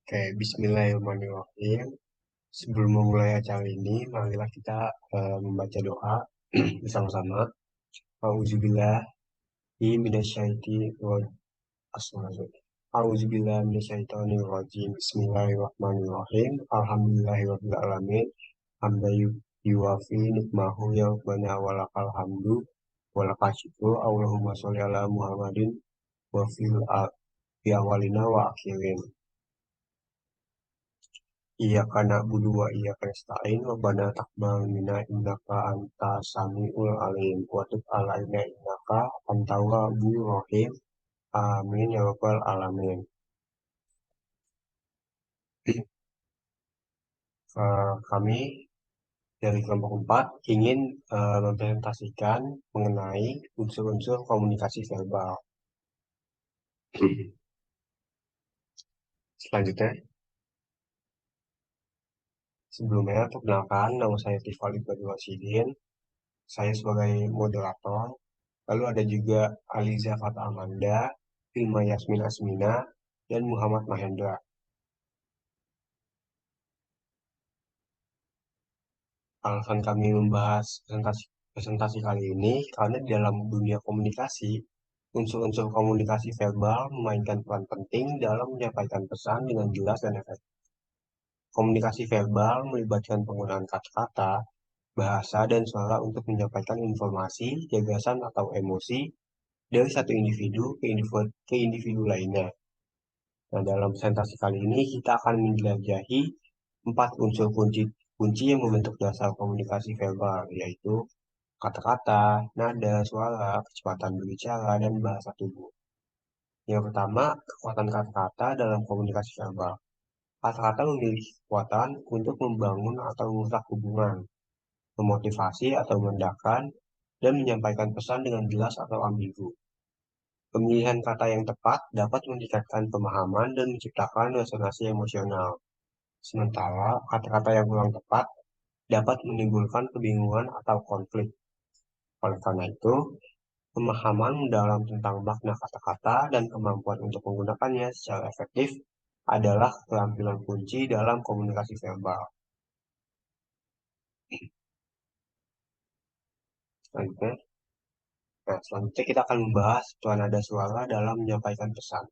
Oke, Bismillahirrahmanirrahim. Sebelum memulai acara ini, marilah kita membaca doa bersama-sama. Auzubillahi minasyaitonir Auzubillahi minasyaitonir rajim. Bismillahirrahmanirrahim. Alhamdulillahirabbil alamin. Hamda yuwafi nikmahu ya rabbana walakal hamdu walakal syukru. Allahumma sholli ala Muhammadin wa fi awalina wa akhirin. Iyyaka na'budu wa iyyaka nasta'in rabbana taqabbal minna innaka antas samiul alim wa tub 'alaina innaka antat tawwabur rahim. Amin ya rabbal alamin. Kami dari kelompok 4 ingin mempresentasikan mengenai unsur-unsur komunikasi verbal. Selanjutnya, sebelumnya perkenalkan nama saya Tifal Ibadul Wasidin. Saya sebagai moderator. Lalu ada juga Aliza Fat Amanda, Ilma Yasmin Asmina, dan Muhammad Mahendra. Alasan kami membahas presentasi kali ini karena di dalam dunia komunikasi, unsur-unsur komunikasi verbal memainkan peran penting dalam menyampaikan pesan dengan jelas dan efektif. Komunikasi verbal melibatkan penggunaan kata-kata, bahasa, dan suara untuk menyampaikan informasi, gagasan, atau emosi dari satu individu ke individu lainnya. Nah, dalam presentasi kali ini kita akan menjelajahi 4 unsur kunci yang membentuk dasar komunikasi verbal, yaitu kata-kata, nada, suara, kecepatan berbicara, dan bahasa tubuh. Yang pertama, kekuatan kata-kata dalam komunikasi verbal. Kata-kata memiliki kekuatan untuk membangun atau merusak hubungan, memotivasi atau merendahkan, dan menyampaikan pesan dengan jelas atau ambigu. Pemilihan kata yang tepat dapat meningkatkan pemahaman dan menciptakan resonansi emosional. Sementara kata-kata yang kurang tepat dapat menimbulkan kebingungan atau konflik. Oleh karena itu, pemahaman mendalam tentang makna kata-kata dan kemampuan untuk menggunakannya secara efektif adalah keterampilan kunci dalam komunikasi verbal. Selanjutnya kita akan membahas soal nada suara dalam menyampaikan pesan.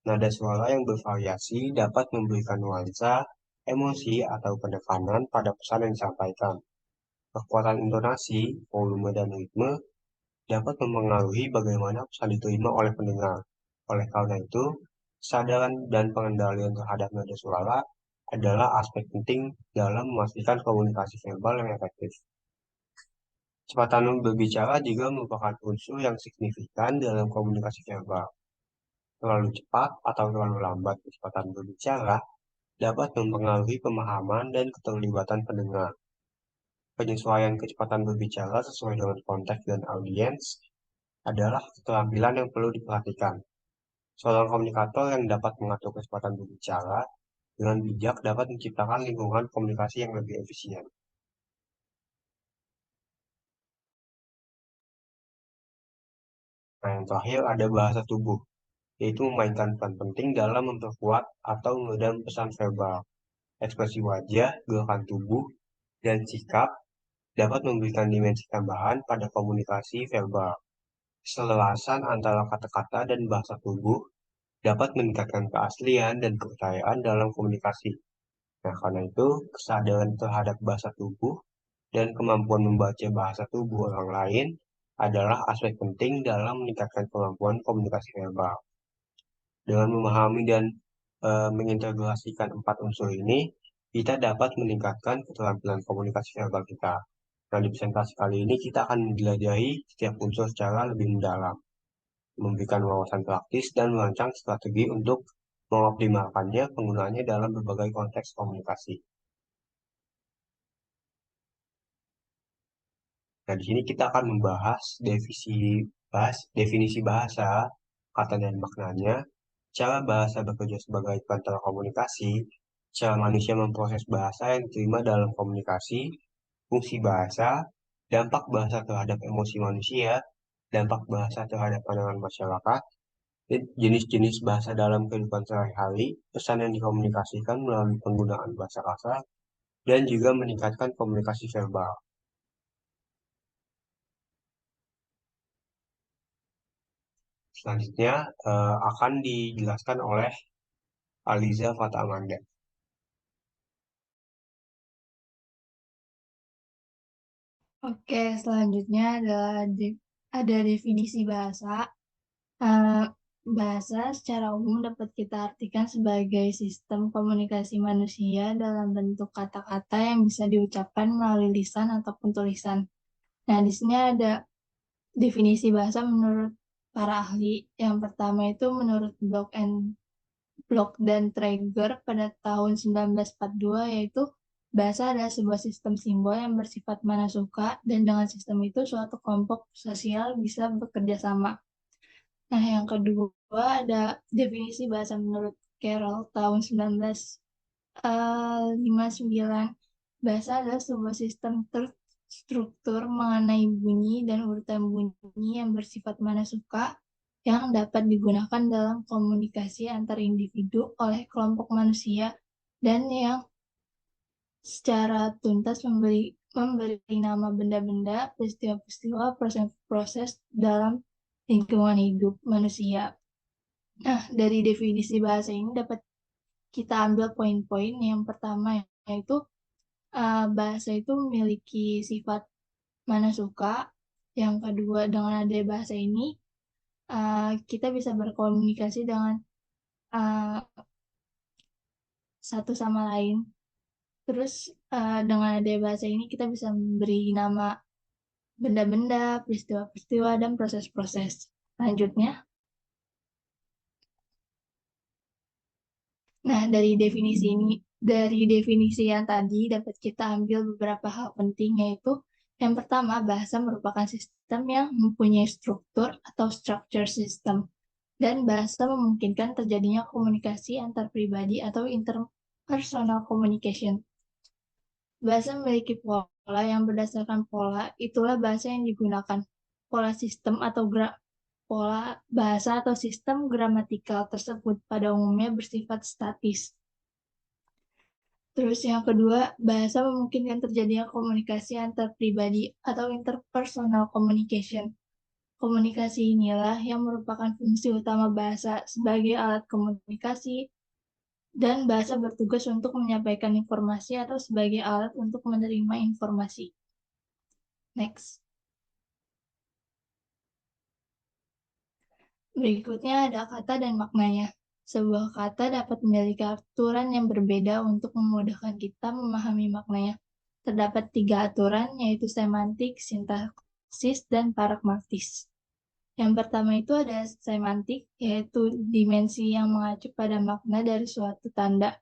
Nada suara yang bervariasi dapat memberikan nuansa, emosi, atau penekanan pada pesan yang disampaikan. Kekuatan intonasi, volume, dan ritme dapat mempengaruhi bagaimana pesan diterima oleh pendengar. Oleh karena itu, kesadaran dan pengendalian terhadap nada suara adalah aspek penting dalam memastikan komunikasi verbal yang efektif. Kecepatan berbicara juga merupakan unsur yang signifikan dalam komunikasi verbal. Terlalu cepat atau terlalu lambat kecepatan berbicara dapat mempengaruhi pemahaman dan keterlibatan pendengar. Penyesuaian kecepatan berbicara sesuai dengan konteks dan audiens adalah keterampilan yang perlu diperhatikan. Seorang komunikator yang dapat mengatur kecepatan berbicara dengan bijak dapat menciptakan lingkungan komunikasi yang lebih efisien. Nah, yang terakhir ada bahasa tubuh, yaitu memainkan peran penting dalam memperkuat atau meredam pesan verbal. Ekspresi wajah, gerakan tubuh, dan sikap dapat memberikan dimensi tambahan pada komunikasi verbal. Keselarasan antara kata-kata dan bahasa tubuh dapat meningkatkan keaslian dan kepercayaan dalam komunikasi. Nah, karena itu, kesadaran terhadap bahasa tubuh dan kemampuan membaca bahasa tubuh orang lain adalah aspek penting dalam meningkatkan kemampuan komunikasi verbal. Dengan memahami dan mengintegrasikan 4 unsur ini, kita dapat meningkatkan keterampilan komunikasi verbal kita. Nah, di presentasi kali ini kita akan menjelajahi setiap unsur secara lebih mendalam, memberikan wawasan praktis dan merancang strategi untuk mengoptimalkannya penggunaannya dalam berbagai konteks komunikasi. Nah, di sini kita akan membahas definisi bahasa, kata dan maknanya, cara bahasa bekerja sebagai perantara komunikasi, cara manusia memproses bahasa yang diterima dalam komunikasi, fungsi bahasa, dampak bahasa terhadap emosi manusia, dampak bahasa terhadap pandangan masyarakat, Jenis-jenis bahasa dalam kehidupan sehari-hari, pesan yang dikomunikasikan melalui penggunaan bahasa kasar, dan juga meningkatkan komunikasi verbal. Selanjutnya akan dijelaskan oleh Aliza Fatamanda. Oke, selanjutnya adalah ada definisi bahasa. Eh, Bahasa secara umum dapat kita artikan sebagai sistem komunikasi manusia dalam bentuk kata-kata yang bisa diucapkan melalui lisan ataupun tulisan. Nah, di sini ada definisi bahasa menurut para ahli. Yang pertama itu menurut Block dan Traeger pada tahun 1942, yaitu bahasa adalah sebuah sistem simbol yang bersifat mana suka, dan dengan sistem itu suatu kelompok sosial bisa bekerja sama. Nah, yang kedua ada definisi bahasa menurut Carroll tahun 1959. Bahasa adalah sebuah sistem terstruktur mengenai bunyi dan urutan bunyi yang bersifat mana suka yang dapat digunakan dalam komunikasi antar individu oleh kelompok manusia dan yang secara tuntas memberi nama benda-benda, peristiwa-peristiwa, proses-proses dalam lingkungan hidup manusia. Nah, dari definisi bahasa ini dapat kita ambil poin-poin. Yang pertama yaitu bahasa itu memiliki sifat mana suka. Yang kedua, dengan adanya bahasa ini kita bisa berkomunikasi dengan uh, satu sama lain. Terus dengan adanya bahasa ini kita bisa memberi nama benda-benda, peristiwa-peristiwa, dan proses-proses. Selanjutnya, nah dari definisi yang tadi dapat kita ambil beberapa hal penting, yaitu yang pertama, bahasa merupakan sistem yang mempunyai struktur atau structure system, dan bahasa memungkinkan terjadinya komunikasi antar pribadi atau interpersonal communication. Bahasa memiliki pola yang berdasarkan pola, itulah bahasa yang digunakan. Pola sistem atau pola bahasa atau sistem gramatikal tersebut pada umumnya bersifat statis. Terus yang kedua, bahasa memungkinkan terjadinya komunikasi antar pribadi atau interpersonal communication. Komunikasi inilah yang merupakan fungsi utama bahasa sebagai alat komunikasi, dan bahasa bertugas untuk menyampaikan informasi atau sebagai alat untuk menerima informasi. Next. Berikutnya ada kata dan maknanya. Sebuah kata dapat memiliki aturan yang berbeda untuk memudahkan kita memahami maknanya. Terdapat 3 aturan, yaitu semantik, sintaksis, dan pragmatis. Yang pertama itu ada semantik, yaitu dimensi yang mengacu pada makna dari suatu tanda.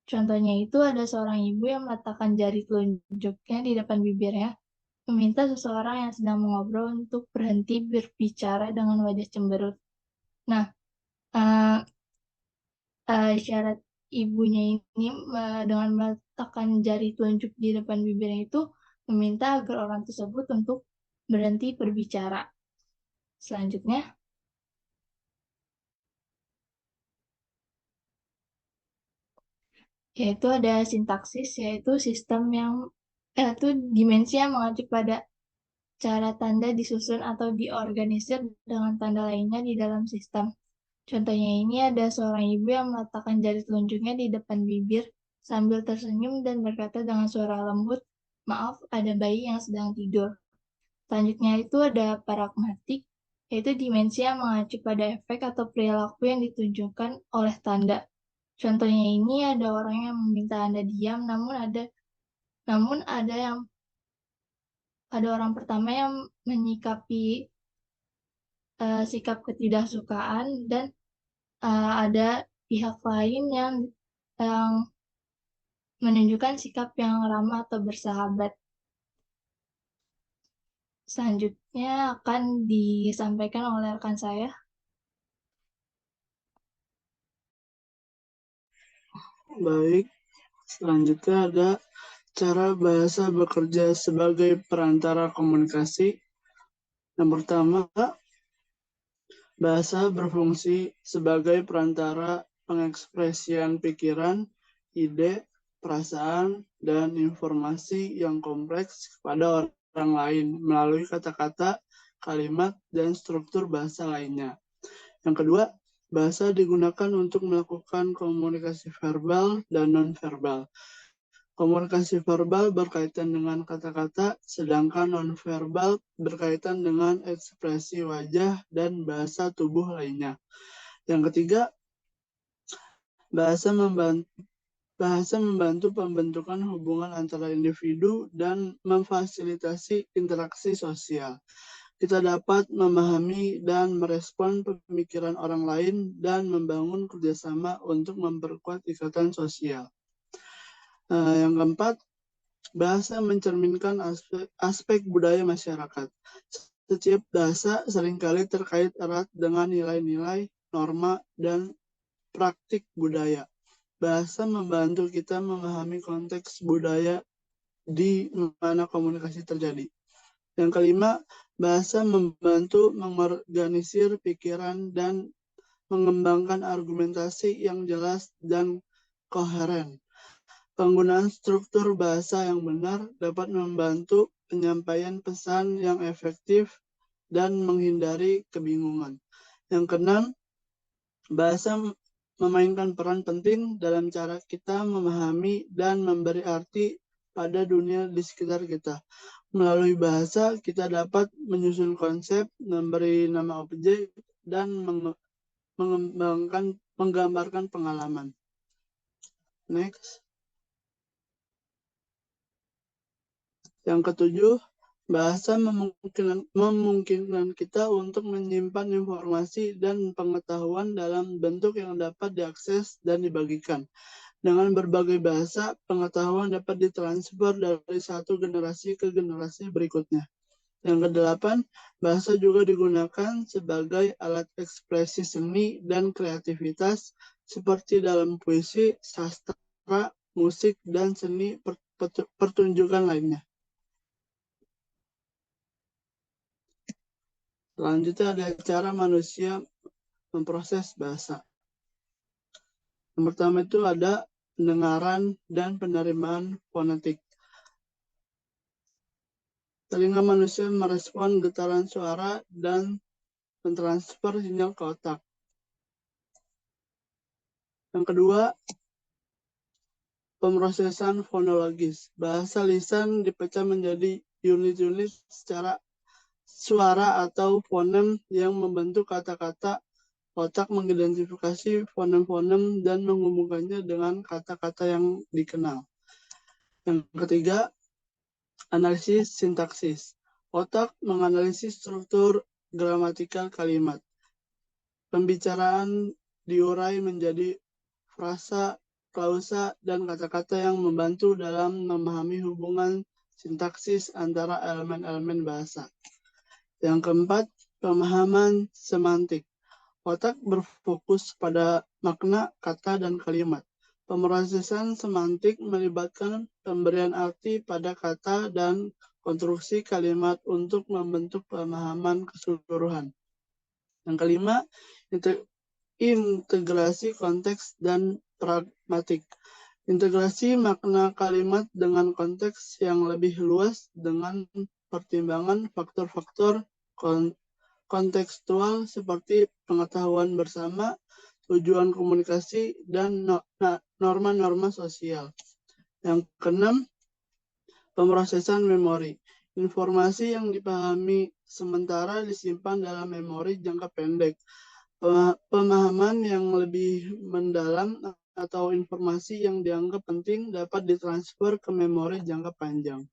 Contohnya itu ada seorang ibu yang meletakkan jari telunjuknya di depan bibirnya, meminta seseorang yang sedang mengobrol untuk berhenti berbicara dengan wajah cemberut. Nah, uh, isyarat ibunya ini dengan meletakkan jari telunjuk di depan bibirnya itu meminta agar orang tersebut untuk berhenti berbicara. Selanjutnya, yaitu ada sintaksis, yaitu sistem yang itu dimensi yang mengacu pada cara tanda disusun atau diorganisir dengan tanda lainnya di dalam sistem. Contohnya ini ada seorang ibu yang meletakkan jari telunjuknya di depan bibir sambil tersenyum dan berkata dengan suara lembut, "Maaf, ada bayi yang sedang tidur." Selanjutnya itu ada pragmatik, yaitu dimensi yang mengacu pada efek atau perilaku yang ditunjukkan oleh tanda. Contohnya ini ada orang yang meminta Anda diam, namun ada orang pertama yang menyikapi sikap ketidaksukaan, dan ada pihak lain yang menunjukkan sikap yang ramah atau bersahabat. Selanjutnya akan disampaikan oleh rekan saya. Baik, selanjutnya ada cara bahasa bekerja sebagai perantara komunikasi. Yang pertama, Bahasa berfungsi sebagai perantara pengekspresian pikiran, ide, perasaan, dan informasi yang kompleks kepada orang lain melalui kata-kata, kalimat, dan struktur bahasa lainnya. Yang kedua, bahasa digunakan untuk melakukan komunikasi verbal dan non-verbal. Komunikasi verbal berkaitan dengan kata-kata, sedangkan non-verbal berkaitan dengan ekspresi wajah dan bahasa tubuh lainnya. Yang ketiga, bahasa membantu pembentukan hubungan antara individu dan memfasilitasi interaksi sosial. Kita dapat memahami dan merespon pemikiran orang lain dan membangun kerjasama untuk memperkuat ikatan sosial. Yang keempat, bahasa mencerminkan aspek budaya masyarakat. Setiap bahasa seringkali terkait erat dengan nilai-nilai, norma, dan praktik budaya. Bahasa membantu kita memahami konteks budaya di mana komunikasi terjadi. Yang kelima, bahasa membantu mengorganisir pikiran dan mengembangkan argumentasi yang jelas dan koheren. Penggunaan struktur bahasa yang benar dapat membantu penyampaian pesan yang efektif dan menghindari kebingungan. Yang keenam, bahasa memainkan peran penting dalam cara kita memahami dan memberi arti pada dunia di sekitar kita. Melalui bahasa, kita dapat menyusun konsep, memberi nama objek, dan menggambarkan pengalaman. Next. Yang ketujuh, bahasa memungkinkan kita untuk menyimpan informasi dan pengetahuan dalam bentuk yang dapat diakses dan dibagikan. Dengan berbagai bahasa, pengetahuan dapat ditransfer dari satu generasi ke generasi berikutnya. Yang kedelapan, bahasa juga digunakan sebagai alat ekspresi seni dan kreativitas seperti dalam puisi, sastra, musik, dan seni pertunjukan lainnya. Selanjutnya ada cara manusia memproses bahasa. Yang pertama itu ada pendengaran dan penerimaan fonetik. Telinga manusia merespon getaran suara dan mentransfer sinyal ke otak. Yang kedua, pemrosesan fonologis. Bahasa lisan dipecah menjadi unit-unit secara suara atau fonem yang membentuk kata-kata. Otak mengidentifikasi fonem-fonem dan menghubungkannya dengan kata-kata yang dikenal. Yang ketiga, analisis sintaksis. Otak menganalisis struktur gramatikal kalimat. Pembicaraan diurai menjadi frasa, klausa, dan kata-kata yang membantu dalam memahami hubungan sintaksis antara elemen-elemen bahasa. Yang keempat, pemahaman semantik. Otak berfokus pada makna, kata, dan kalimat. Pemrosesan semantik melibatkan pemberian arti pada kata dan konstruksi kalimat untuk membentuk pemahaman keseluruhan. Yang kelima, integrasi konteks dan pragmatik. Integrasi makna kalimat dengan konteks yang lebih luas dengan pertimbangan faktor-faktor kontekstual seperti pengetahuan bersama, tujuan komunikasi, dan norma-norma sosial. Yang keenam, pemrosesan memori. Informasi yang dipahami sementara disimpan dalam memori jangka pendek. Pemahaman yang lebih mendalam atau informasi yang dianggap penting dapat ditransfer ke memori jangka panjang.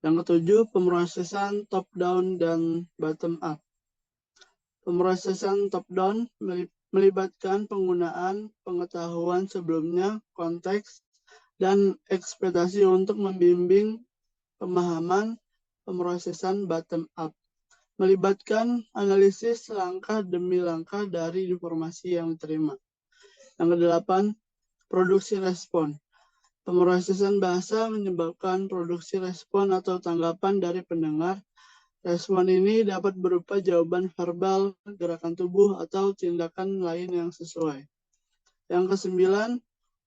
Yang ketujuh, pemrosesan top-down dan bottom-up. Pemrosesan top-down melibatkan penggunaan pengetahuan sebelumnya, konteks, dan ekspektasi untuk membimbing pemahaman. Pemrosesan bottom-up melibatkan analisis langkah demi langkah dari informasi yang diterima. Yang kedelapan, produksi respon. Pemrosesan bahasa menyebabkan produksi respon atau tanggapan dari pendengar. Respon ini dapat berupa jawaban verbal, gerakan tubuh, atau tindakan lain yang sesuai. Yang kesembilan,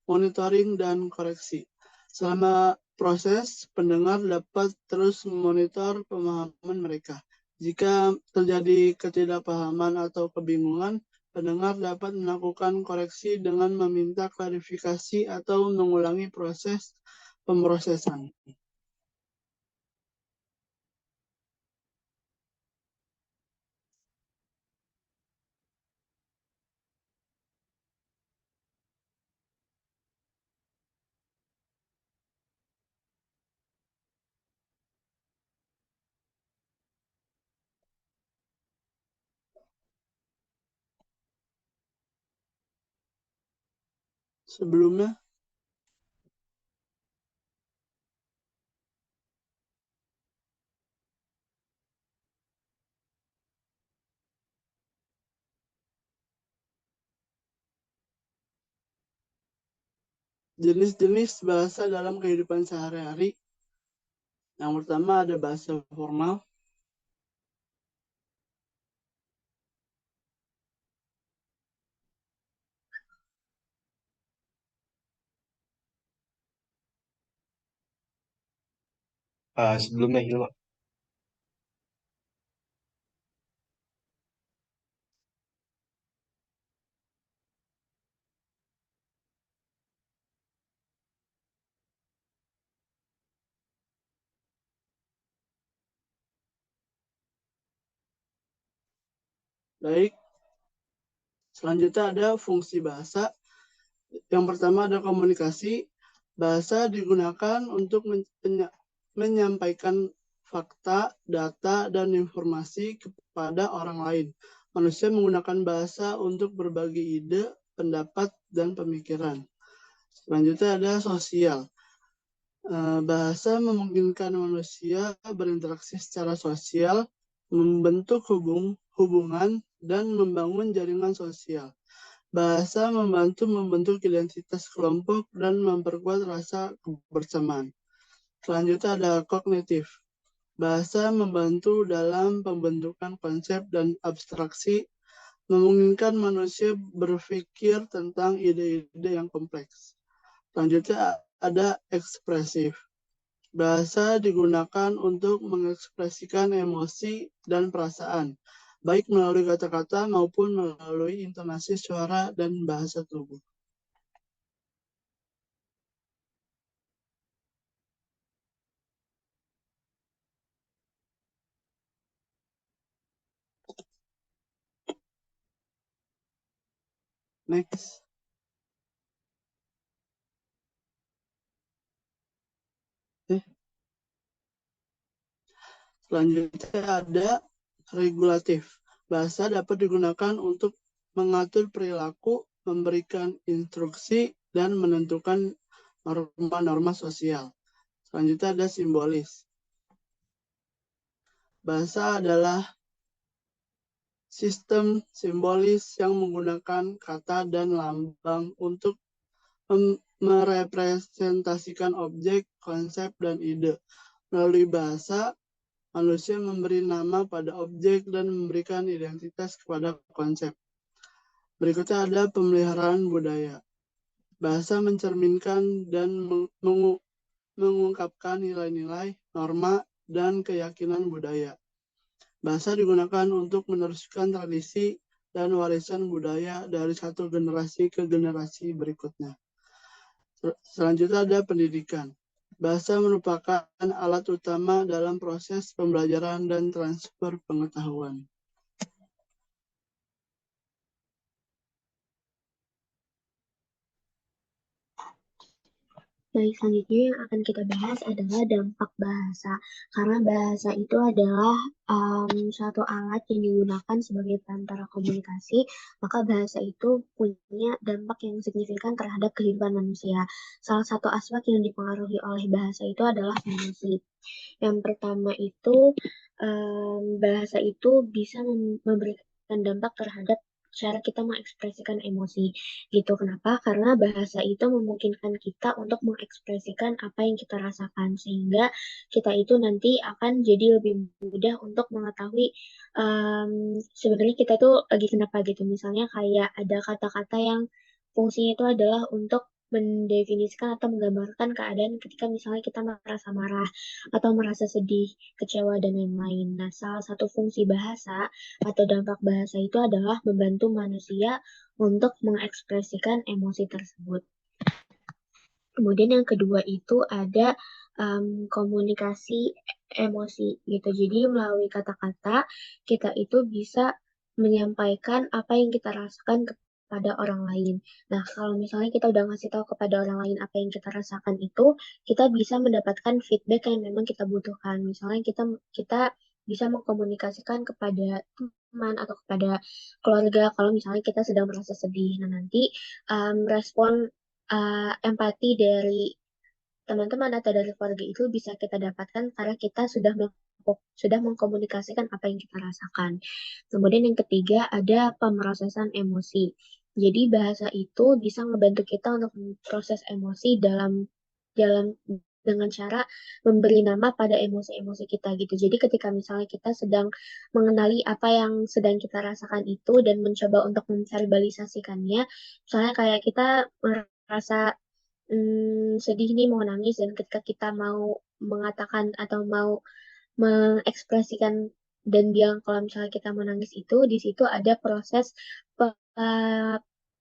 monitoring dan koreksi. Selama proses, pendengar dapat terus memonitor pemahaman mereka. Jika terjadi ketidakpahaman atau kebingungan, pendengar dapat melakukan koreksi dengan meminta klarifikasi atau mengulangi proses pemrosesan. Sebelumnya, jenis-jenis bahasa dalam kehidupan sehari-hari. Yang pertama ada bahasa formal. Sebelumnya Hilma. Baik, selanjutnya ada fungsi bahasa. Yang pertama ada komunikasi. Bahasa digunakan untuk menyampaikan fakta, data, dan informasi kepada orang lain. Manusia menggunakan bahasa untuk berbagi ide, pendapat, dan pemikiran. Selanjutnya ada sosial. Bahasa memungkinkan manusia berinteraksi secara sosial, membentuk hubungan, dan membangun jaringan sosial. Bahasa membantu membentuk identitas kelompok dan memperkuat rasa kebersamaan. Selanjutnya ada kognitif. Bahasa membantu dalam pembentukan konsep dan abstraksi, memungkinkan manusia berpikir tentang ide-ide yang kompleks. Selanjutnya ada ekspresif. Bahasa digunakan untuk mengekspresikan emosi dan perasaan, baik melalui kata-kata maupun melalui intonasi suara dan bahasa tubuh. Next. Selanjutnya ada regulatif. Bahasa dapat digunakan untuk mengatur perilaku, memberikan instruksi, dan menentukan norma-norma sosial. Selanjutnya ada simbolis. Bahasa adalah sistem simbolis yang menggunakan kata dan lambang untuk merepresentasikan objek, konsep, dan ide. Melalui bahasa, manusia memberi nama pada objek dan memberikan identitas kepada konsep. Berikutnya ada pemeliharaan budaya. Bahasa mencerminkan dan mengungkapkan nilai-nilai, norma, dan keyakinan budaya. Bahasa digunakan untuk meneruskan tradisi dan warisan budaya dari satu generasi ke generasi berikutnya. Selanjutnya ada pendidikan. Bahasa merupakan alat utama dalam proses pembelajaran dan transfer pengetahuan. Baik, selanjutnya yang akan kita bahas adalah dampak bahasa. Karena bahasa itu adalah suatu alat yang digunakan sebagai perantara komunikasi, maka bahasa itu punya dampak yang signifikan terhadap kehidupan manusia. Salah satu aspek yang dipengaruhi oleh bahasa itu adalah emosi. Yang pertama itu bahasa itu bisa memberikan dampak terhadap cara kita mengekspresikan emosi gitu. Kenapa? Karena bahasa itu memungkinkan kita untuk mengekspresikan apa yang kita rasakan sehingga kita itu nanti akan jadi lebih mudah untuk mengetahui sebenarnya kita tuh lagi kenapa gitu. Misalnya kayak ada kata-kata yang fungsinya itu adalah untuk mendefinisikan atau menggambarkan keadaan ketika misalnya kita merasa marah atau merasa sedih, kecewa, dan lain-lain. Nah, salah satu fungsi bahasa atau dampak bahasa itu adalah membantu manusia untuk mengekspresikan emosi tersebut. Kemudian yang kedua itu ada komunikasi emosi gitu. Jadi melalui kata-kata kita itu bisa menyampaikan apa yang kita rasakan kepada orang lain. Nah, kalau misalnya kita udah ngasih tahu kepada orang lain apa yang kita rasakan itu, kita bisa mendapatkan feedback yang memang kita butuhkan. Misalnya kita bisa mengkomunikasikan kepada teman atau kepada keluarga kalau misalnya kita sedang merasa sedih. Nah, nanti respon empati dari teman-teman atau dari keluarga itu bisa kita dapatkan karena kita sudah mengkomunikasikan apa yang kita rasakan. Kemudian yang ketiga ada pemrosesan emosi. Jadi bahasa itu bisa membantu kita untuk memproses emosi dalam dengan cara memberi nama pada emosi-emosi kita gitu. Jadi ketika misalnya kita sedang mengenali apa yang sedang kita rasakan itu dan mencoba untuk memverbalisasikannya, misalnya kayak kita merasa sedih nih mau nangis dan ketika kita mau mengatakan atau mau mengekspresikan dan bilang kalau misalnya kita mau nangis itu di situ ada eh,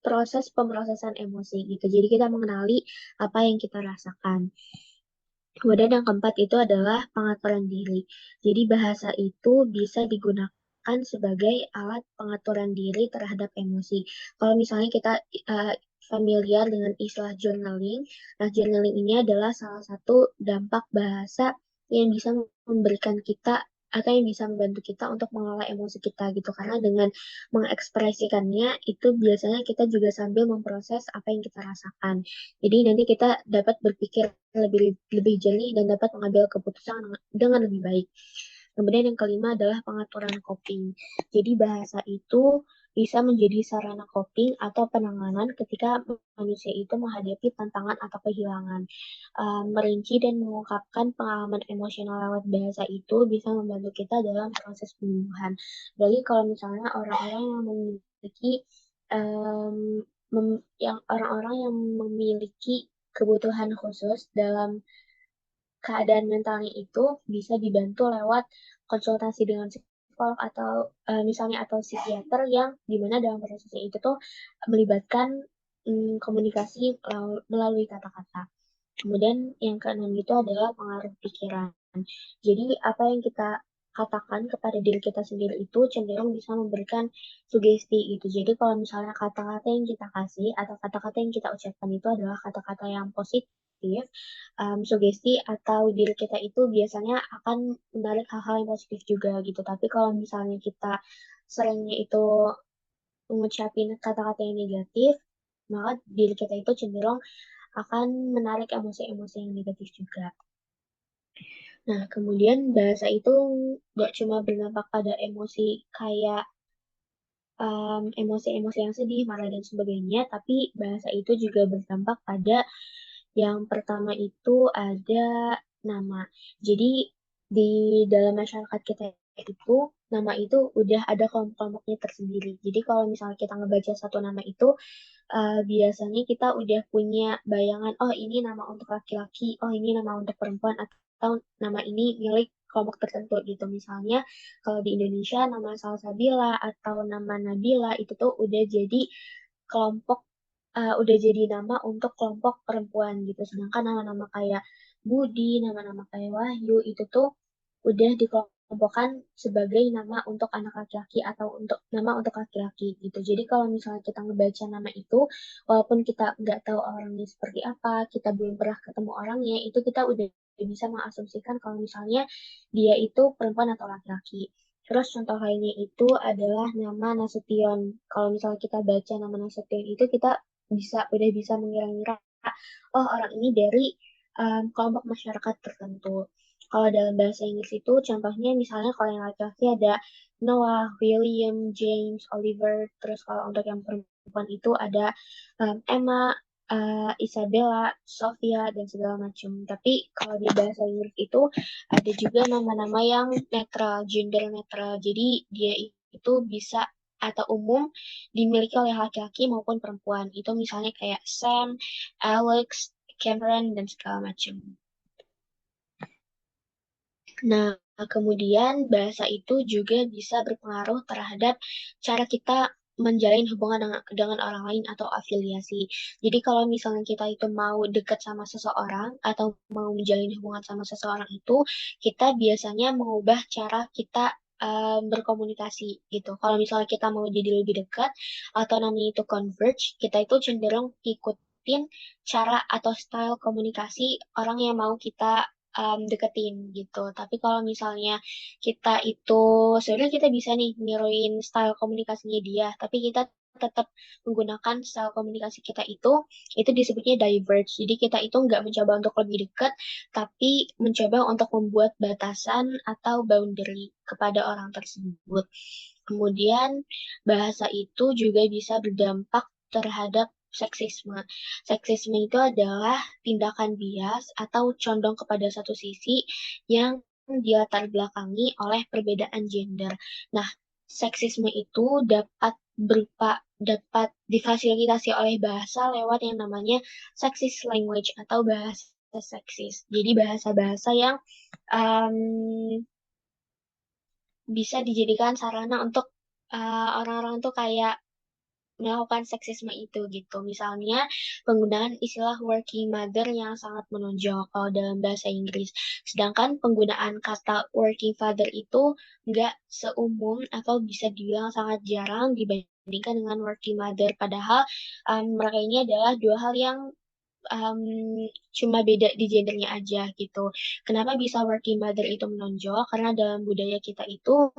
proses pemrosesan emosi gitu. Jadi kita mengenali apa yang kita rasakan. Kemudian yang keempat itu adalah pengaturan diri. Jadi bahasa itu bisa digunakan sebagai alat pengaturan diri terhadap emosi. Kalau misalnya kita familiar dengan istilah journaling, nah journaling ini adalah salah satu dampak bahasa yang bisa memberikan kita atau yang bisa membantu kita untuk mengelola emosi kita gitu. Karena dengan mengekspresikannya itu biasanya kita juga sambil memproses apa yang kita rasakan. Jadi nanti kita dapat berpikir lebih lebih jernih dan dapat mengambil keputusan dengan lebih baik. Kemudian yang kelima adalah pengaturan coping. Jadi bahasa itu bisa menjadi sarana coping atau penanganan ketika manusia itu menghadapi tantangan atau kehilangan. Merinci dan mengungkapkan pengalaman emosional lewat bahasa itu bisa membantu kita dalam proses penyembuhan. Jadi kalau misalnya orang-orang yang memiliki um, yang orang-orang yang memiliki kebutuhan khusus dalam keadaan mentalnya itu bisa dibantu lewat konsultasi dengan psikolog atau misalnya atau psikiater yang dimana dalam prosesnya itu tuh melibatkan komunikasi melalui kata-kata. Kemudian yang keenam itu adalah pengaruh pikiran. Jadi apa yang kita katakan kepada diri kita sendiri itu cenderung bisa memberikan sugesti gitu. Jadi kalau misalnya kata-kata yang kita kasih atau kata-kata yang kita ucapkan itu adalah kata-kata yang positif, sugesti atau diri kita itu biasanya akan menarik hal-hal yang positif juga gitu. Tapi kalau misalnya kita seringnya itu mengucapin kata-kata yang negatif, maka diri kita itu cenderung akan menarik emosi-emosi yang negatif juga. Nah, kemudian bahasa itu nggak cuma berdampak pada emosi kayak emosi-emosi yang sedih, marah, dan sebagainya, tapi bahasa itu juga berdampak pada yang pertama itu ada nama. Jadi di dalam masyarakat kita itu nama itu udah ada kelompok-kelompoknya tersendiri. Jadi kalau misalnya kita ngebaca satu nama itu biasanya kita udah punya bayangan, oh ini nama untuk laki-laki, oh ini nama untuk perempuan, atau nama ini milik kelompok tertentu gitu. Misalnya kalau di Indonesia nama Salsabila atau nama Nabila itu tuh udah jadi kelompok udah jadi nama untuk kelompok perempuan gitu. Sedangkan nama-nama kayak Budi, nama-nama kayak Wahyu itu tuh udah dikelompokkan sebagai nama untuk anak laki-laki atau untuk nama untuk laki-laki gitu. Jadi kalau misalnya kita ngebaca nama itu, walaupun kita nggak tahu orangnya seperti apa, kita belum pernah ketemu orangnya, itu kita udah bisa mengasumsikan kalau misalnya dia itu perempuan atau laki-laki. Terus contoh lainnya itu adalah nama Nasution. Kalau misalnya kita baca nama Nasution itu kita udah bisa mengira-ngira, oh orang ini dari kelompok masyarakat tertentu. Kalau dalam bahasa Inggris itu contohnya misalnya kalau yang laki-laki ada Noah, William, James, Oliver. Terus kalau untuk yang perempuan itu ada Emma, Isabella, Sophia, dan segala macam. Tapi kalau di bahasa Inggris itu ada juga nama-nama yang netral, gender netral. Jadi dia itu bisa atau umum dimiliki oleh laki-laki maupun perempuan. Itu misalnya kayak Sam, Alex, Cameron, dan segala macam. Nah, kemudian bahasa itu juga bisa berpengaruh terhadap cara kita menjalin hubungan dengan orang lain atau afiliasi. Jadi kalau misalnya kita itu mau dekat sama seseorang atau mau menjalin hubungan sama seseorang itu, kita biasanya mengubah cara kita berkomunikasi gitu. Kalau misalnya kita mau jadi lebih dekat atau namanya itu converge, kita itu cenderung ikutin cara atau style komunikasi orang yang mau kita deketin gitu. Tapi kalau misalnya kita itu sebenarnya kita bisa nih niruin style komunikasinya dia, tapi kita tetap menggunakan style komunikasi kita itu disebutnya diverge. Jadi kita itu nggak mencoba untuk lebih dekat, tapi mencoba untuk membuat batasan atau boundary kepada orang tersebut. Kemudian bahasa itu juga bisa berdampak terhadap seksisme. Seksisme itu adalah tindakan bias atau condong kepada satu sisi yang dilatar belakangi oleh perbedaan gender. Nah, seksisme itu dapat difasilitasi oleh bahasa lewat yang namanya sexist language atau bahasa seksis. Jadi bahasa-bahasa yang um, bisa dijadikan sarana untuk orang-orang tuh kayak melakukan seksisme itu gitu. Misalnya penggunaan istilah working mother yang sangat menonjol kalau dalam bahasa Inggris. Sedangkan penggunaan kata working father itu nggak seumum atau bisa dibilang sangat jarang dibandingkan dengan working mother. Padahal mereka ini adalah dua hal yang um, cuma beda di gendernya aja gitu. Kenapa bisa working mother itu menonjol? Karena dalam budaya kita itu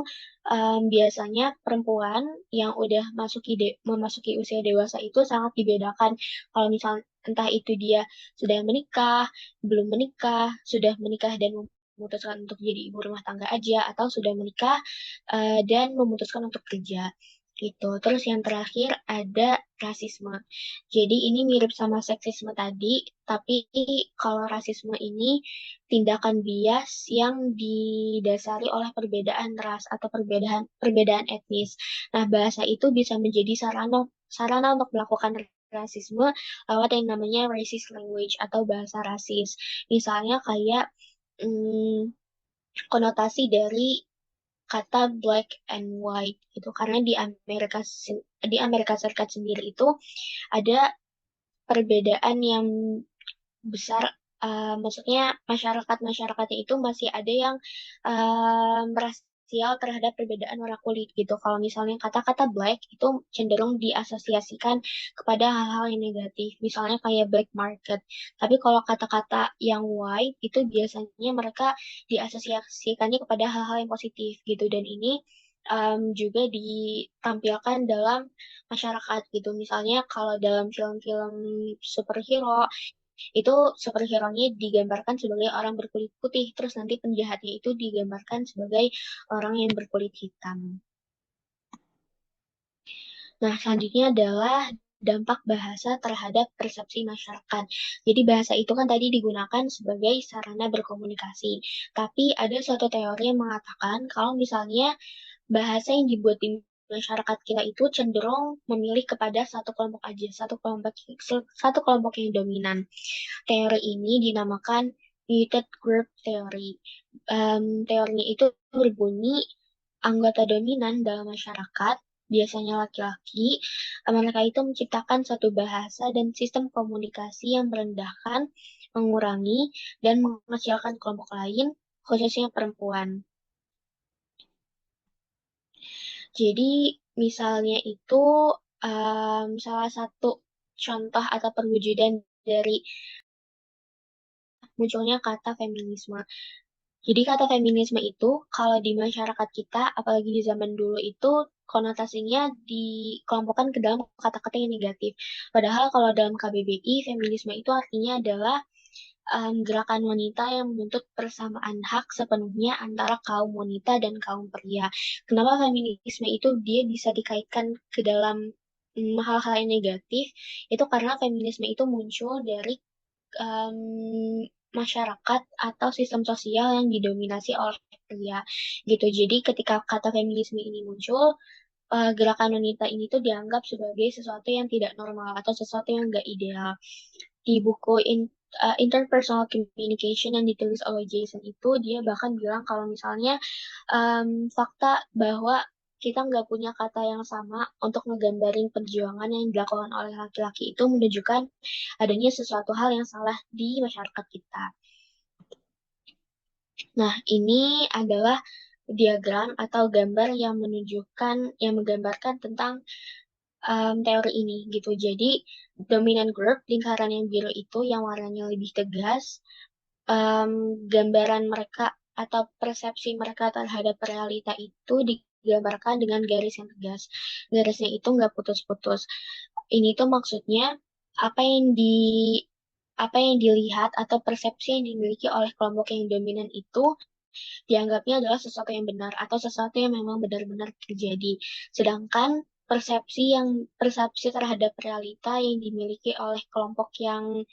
biasanya perempuan yang udah memasuki usia dewasa itu sangat dibedakan. Kalau misal entah itu dia sudah menikah, belum menikah, sudah menikah dan memutuskan untuk jadi ibu rumah tangga aja, atau sudah menikah dan memutuskan untuk kerja gitu. Terus yang terakhir ada rasisme. Jadi ini mirip sama seksisme tadi, tapi kalau rasisme ini tindakan bias yang didasari oleh perbedaan ras atau perbedaan perbedaan etnis. Nah, bahasa itu bisa menjadi sarana sarana untuk melakukan rasisme lewat yang namanya racist language atau bahasa rasis. Misalnya kayak konotasi dari kata black and white gitu karena di Amerika Serikat sendiri itu ada perbedaan yang besar, maksudnya masyarakat-masyarakatnya itu masih ada yang rasial terhadap perbedaan warna kulit gitu. Kalau misalnya kata-kata black itu cenderung diasosiasikan kepada hal-hal yang negatif, misalnya kayak black market. Tapi kalau kata-kata yang white itu biasanya mereka diasosiasikannya kepada hal-hal yang positif gitu. Dan ini juga ditampilkan dalam masyarakat gitu. Misalnya kalau dalam film-film superhero itu superhero-nya digambarkan sebagai orang berkulit putih, terus nanti penjahatnya itu digambarkan sebagai orang yang berkulit hitam. Nah, selanjutnya adalah dampak bahasa terhadap persepsi masyarakat. Jadi bahasa itu kan tadi digunakan sebagai sarana berkomunikasi. Tapi ada suatu teori yang mengatakan kalau misalnya bahasa yang dibuat di masyarakat kita itu cenderung memilih kepada satu kelompok aja, satu kelompok yang dominan. Teori ini dinamakan muted group theory. Teorinya itu berbunyi anggota dominan dalam masyarakat, biasanya laki-laki, mereka itu menciptakan satu bahasa dan sistem komunikasi yang merendahkan, mengurangi, dan mengecilkan kelompok lain, khususnya perempuan. Jadi misalnya itu salah satu contoh atau perwujudan dari munculnya kata feminisme. Jadi kata feminisme itu kalau di masyarakat kita, apalagi di zaman dulu itu konotasinya dikelompokkan ke dalam kata-kata yang negatif. Padahal kalau dalam KBBI, feminisme itu artinya adalah gerakan wanita yang menuntut persamaan hak sepenuhnya antara kaum wanita dan kaum pria. Kenapa feminisme itu dia bisa dikaitkan ke dalam hal-hal yang negatif? Itu karena feminisme itu muncul dari em, masyarakat atau sistem sosial yang didominasi oleh pria gitu. Jadi ketika kata feminisme ini muncul, gerakan wanita ini tuh dianggap sebagai sesuatu yang tidak normal atau sesuatu yang nggak ideal. Di buku Interpersonal Communication yang ditulis oleh Jason itu, dia bahkan bilang kalau misalnya fakta bahwa kita nggak punya kata yang sama untuk ngegambarin perjuangan yang dilakukan oleh laki-laki itu menunjukkan adanya sesuatu hal yang salah di masyarakat kita. Nah, ini adalah diagram atau gambar yang yang menggambarkan tentang teori ini gitu. Jadi, dominant group, lingkaran yang biru itu yang warnanya lebih tegas, gambaran mereka atau persepsi mereka terhadap realita itu digambarkan dengan garis yang tegas. Garisnya itu nggak putus-putus. Ini tuh maksudnya apa yang di apa yang dilihat atau persepsi yang dimiliki oleh kelompok yang dominan itu dianggapnya adalah sesuatu yang benar atau sesuatu yang memang benar-benar terjadi. Sedangkan persepsi terhadap realita yang dimiliki oleh kelompok yang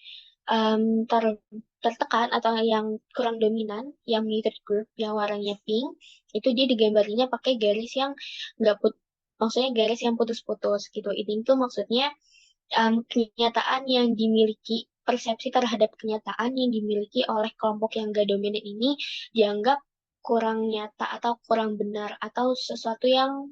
tertekan atau yang kurang dominan, yang muted group, yang warnanya pink, itu dia digambarinya pakai garis yang nggak maksudnya garis yang putus-putus gitu. Itu maksudnya kenyataan yang dimiliki persepsi terhadap kenyataan yang dimiliki oleh kelompok yang gak dominan ini dianggap kurang nyata atau kurang benar atau sesuatu yang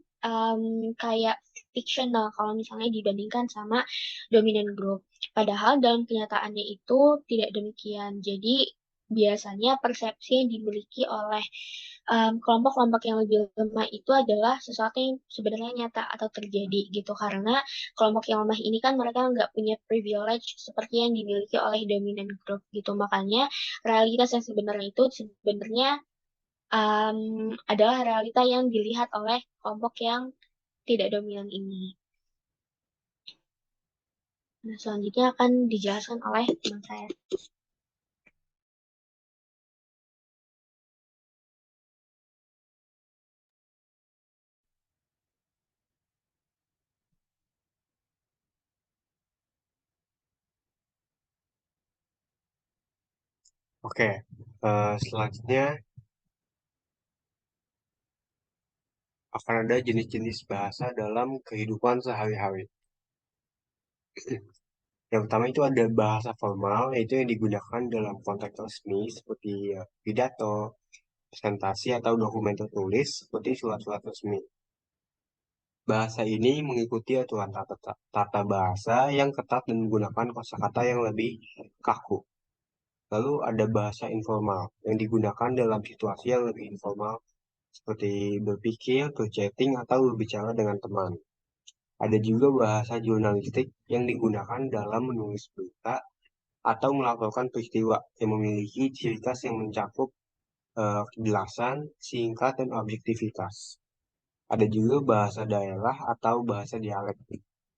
kayak fictional kalau misalnya dibandingkan sama dominant group. Padahal dalam kenyataannya itu tidak demikian. Jadi biasanya persepsi yang dimiliki oleh kelompok-kelompok yang lebih lemah itu adalah sesuatu yang sebenarnya nyata atau terjadi gitu karena kelompok yang lemah ini kan mereka nggak punya privilege seperti yang dimiliki oleh dominant group gitu makanya realitas yang sebenarnya itu sebenarnya adalah realita yang dilihat oleh kelompok yang tidak dominan ini. Nah, selanjutnya akan dijelaskan oleh teman saya. Oke, selanjutnya akan ada jenis-jenis bahasa dalam kehidupan sehari-hari. Yang pertama itu ada bahasa formal, yaitu yang digunakan dalam konteks resmi seperti pidato, presentasi, atau dokumen tertulis seperti surat-surat resmi. Bahasa ini mengikuti aturan tata bahasa yang ketat dan menggunakan kosakata yang lebih kaku. Lalu ada bahasa informal yang digunakan dalam situasi yang lebih informal seperti berpikir, berchatting, atau berbicara dengan teman. Ada juga bahasa jurnalistik yang digunakan dalam menulis berita atau melaporkan peristiwa yang memiliki ciri khas yang mencakup kejelasan, singkat, dan objektivitas. Ada juga bahasa daerah atau bahasa dialek